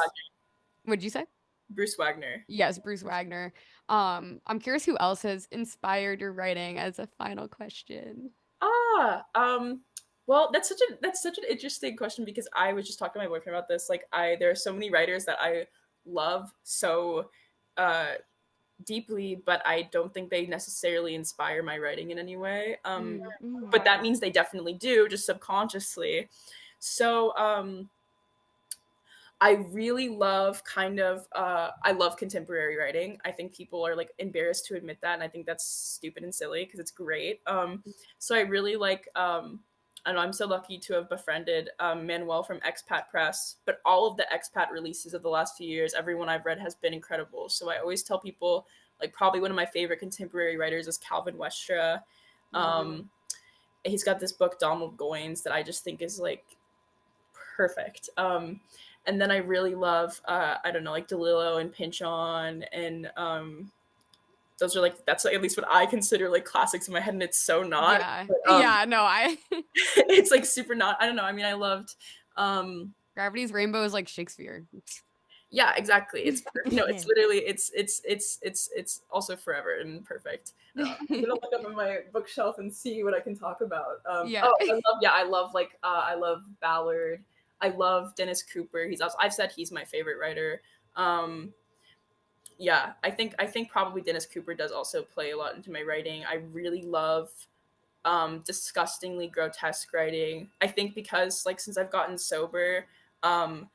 what'd you say? Bruce Wagner. Yes, Bruce Wagner. I'm curious who else has inspired your writing as a final question. Ah, well, that's such an interesting question because I was just talking to my boyfriend about this. Like, there are so many writers that I love so uh, deeply, but I don't think they necessarily inspire my writing in any way. But Mm-hmm. that means they definitely do, just subconsciously. So I really love I love contemporary writing. I think people are like embarrassed to admit that, and I think that's stupid and silly because it's great. So I really like I know I'm so lucky to have befriended Manuel from Expat Press, but all of the expat releases of the last few years, everyone I've read has been incredible. So I always tell people like probably one of my favorite contemporary writers is Calvin Westra. Um, he's got this book Donald Goines that I just think is like perfect. And then I really love I don't know, like DeLillo and Pinchon, and those are like that's like, at least what I consider like classics in my head, and it's so not. Yeah. But, Yeah, no, I it's like super not. I don't know. I mean, I loved. Gravity's Rainbow is like Shakespeare. Yeah, exactly. It's literally it's also forever and perfect. I'm gonna look up on my bookshelf and see what I can talk about. Yeah. Oh, I love like I love Ballard. I love Dennis Cooper. He's also I've said he's my favorite writer. Um, yeah, I think probably Dennis Cooper does also play a lot into my writing. I really love disgustingly grotesque writing. I think because like since I've gotten sober, um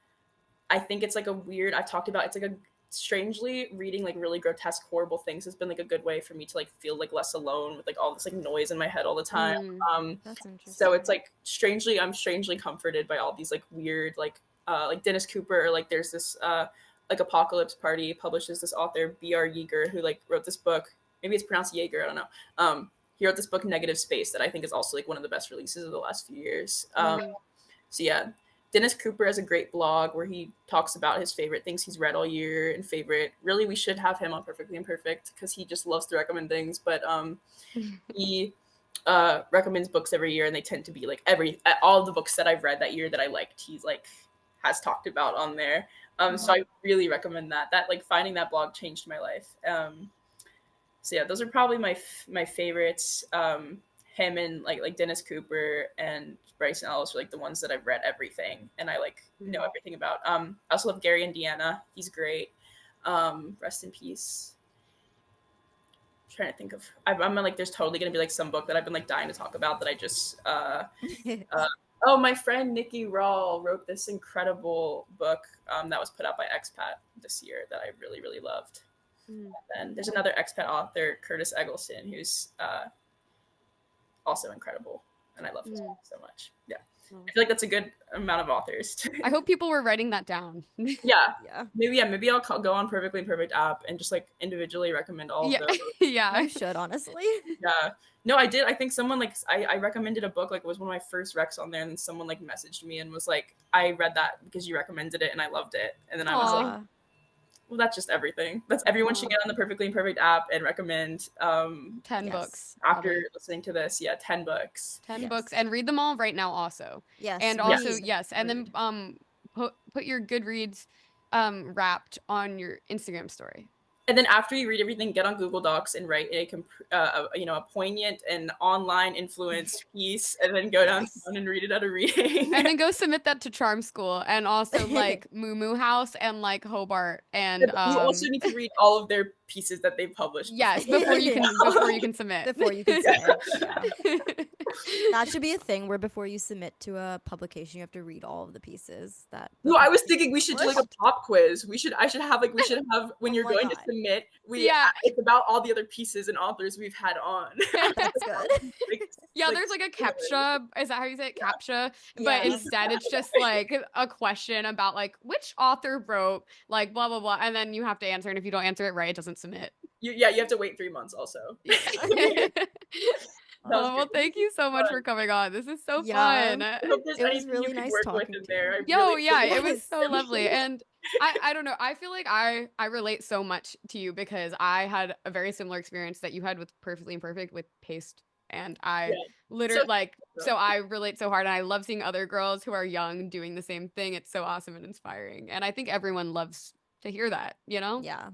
I think it's like a weird I've talked about it's like a strangely reading like really grotesque horrible things has been like a good way for me to like feel like less alone with like all this like noise in my head all the time. Mm. um That's so it's interesting. like I'm strangely comforted by all these like weird like Dennis Cooper, or like there's this like Apocalypse Party publishes this author BR Yeager who like wrote this book, maybe it's pronounced Yeager, I don't know. He wrote this book Negative Space that I think is also like one of the best releases of the last few years. Mm. So yeah, Dennis Cooper has a great blog where he talks about his favorite things he's read all year and favorite. Really, we should have him on Perfectly Imperfect because he just loves to recommend things. But he recommends books every year, and they tend to be like all the books that I've read that year that I liked. He's like has talked about on there. So I really recommend that. That like finding that blog changed my life. So yeah, those are probably my favorites. Him and like Dennis Cooper and Bryson Ellis are like the ones that I've read everything and I like know Mm. everything about. I also love Gary Indiana. He's great. Rest in peace. I'm trying to think of. I'm like, there's totally gonna be like some book that I've been like dying to talk about that I just. Oh, my friend Nikki Rawl wrote this incredible book that was put out by Expat this year that I really really loved. Mm. And there's another expat author, Curtis Eggleston, who's also incredible, and I love his Mm. work so much. Yeah, Oh. I feel like that's a good amount of authors. I hope people were writing that down. Yeah, Yeah. maybe I'll go on Perfectly Imperfect app and just like individually recommend all of Yeah. those. Yeah. You should, honestly. Yeah, no, I did. I think someone like I recommended a book like it was one of my first recs on there, and then someone like messaged me and was like, I read that because you recommended it and I loved it, and then I was like, Aw. Aw. well, that's just everything. That's everyone should Aw. get on the Perfectly Imperfect app and recommend 10 Yes. books. after Probably. listening to this. Yeah, 10 books. 10 books Yes. and read them all right now also. Yes. And also, Yes. Read. yes, and then Read. put your Goodreads wrapped on your Instagram story. And then after you read everything, get on Google Docs and write a poignant and online influence piece, and then go Yes. downtown and read it at a reading. And then go submit that to Charm School and also like Moo Moo House and like Hobart and You also need to read all of their pieces that they've published before. yes, before you Yeah. can submit. Before you can submit. Yeah. That should be a thing where before you submit to a publication, you have to read all of the pieces that the No, I was publication thinking we should do like a published. pop quiz. We should have when Oh you're my going to God. submit, Yeah. it's about all the other pieces and authors we've had on. That's good. Like, Yeah, there's like a captcha. Is that how you say it? Captcha. But Yeah. instead, it's just like a question about like which author wrote like blah blah blah, and then you have to answer. And if you don't answer it right, it doesn't submit. you have to wait 3 months also. Yeah. That was Well, great. thank you so much Fun. for coming on. This is so Yeah. fun. I hope there's It was anything really you could nice work with talking in to there. I you. Yo, really yeah, it was Yes. so lovely. And I don't know. I feel like I relate so much to you because I had a very similar experience that you had with Perfectly Imperfect with Paste. And I Yeah. literally So like so I relate so hard and I love seeing other girls who are young doing the same thing. It's so awesome and inspiring. And I think everyone loves to hear that, you know? Yeah.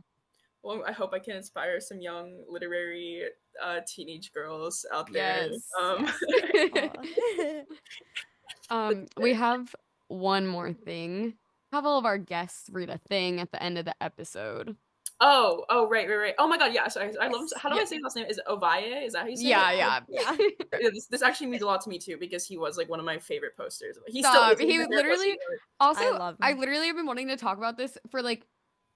well, I hope I can inspire some young literary teenage girls out there. Yes. Yes. Aw. We have one more thing. have all of our guests read a thing at the end of the episode. Oh, right. Oh my God, yeah. Sorry, I love him. Yes. How do I say his last name? Is it Ovalle? Is that how you say it? Yeah. Yeah. Yeah, this actually means a lot to me too because he was like one of my favorite posters. He still Stop. is. He's He my was favorite poster literally ever. also I love I him. literally have been wanting to talk about this for like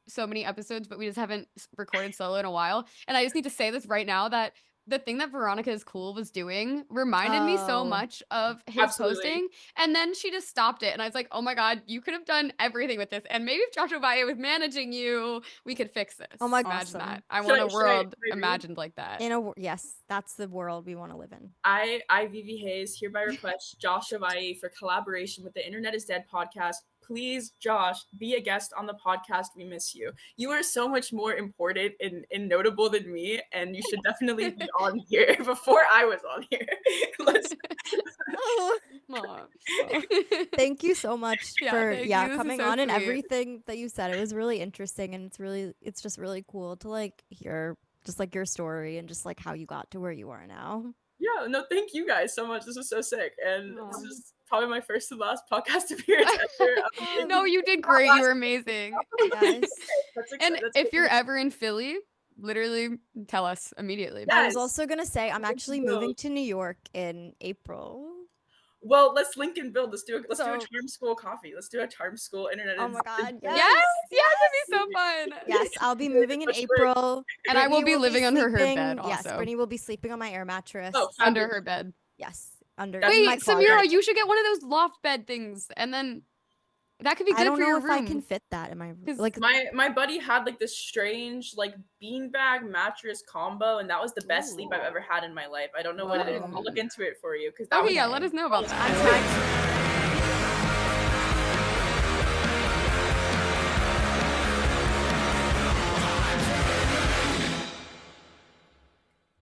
so many episodes, but we just haven't recorded solo in a while. And I just need to say this right now that the thing that Veronica is Cool was doing reminded me so Oh, much of his Absolutely. posting. And then she just stopped it. And I was like, oh my God, you could have done everything with this. And maybe if Joshua Valle was managing you, we could fix this. oh my, Imagine awesome. that. I Should want I a should I, world should I read? imagined like that. Yes, that's the world we want to live in. I, Vivi Hayes, hereby request Josh Ovalle for collaboration with the Internet is Dead podcast. Please, Josh, be a guest on the podcast. We miss you. You are so much more important and notable than me, and you should definitely be on here before I was on here. Let's. Oh, Aw. thank you so much Yeah, for thank you. This is coming so on and sweet. everything that you said. It was really interesting, and it's just really cool to like hear just like your story and just like how you got to where you are now. Yeah, no, thank you guys so much. This was so sick, and Aw. this is probably my first and last podcast appearance ever. Thank No, you did great. You were amazing. Guys. That's And exciting. if you're ever in Philly, literally tell us immediately. I was Yes. also gonna say I'm Let's actually go. moving to New York in April. Well, let's link and build. Let's do a So- charm school coffee. Let's do a charm school internet. Oh my God, is- yes. Yes, it'd be so fun. Yes, I'll be moving in Let's break. April. And I will Brittany be living under her sleeping- bed Yes, also. Brittany will be sleeping on my air mattress. Oh, Under fabulous. her bed. Yes, under That's in my Wait, closet. Samira, you should get one of those loft bed things, and then that could be good I don't for know your if room. I can fit that in my 'Cause like. My buddy had like this strange like beanbag mattress combo, and that was the best sleep I've ever had in my life. I don't know what it is. Whoa. I'll look into it for you because that Okay, was yeah, let us know about I'm that. trying.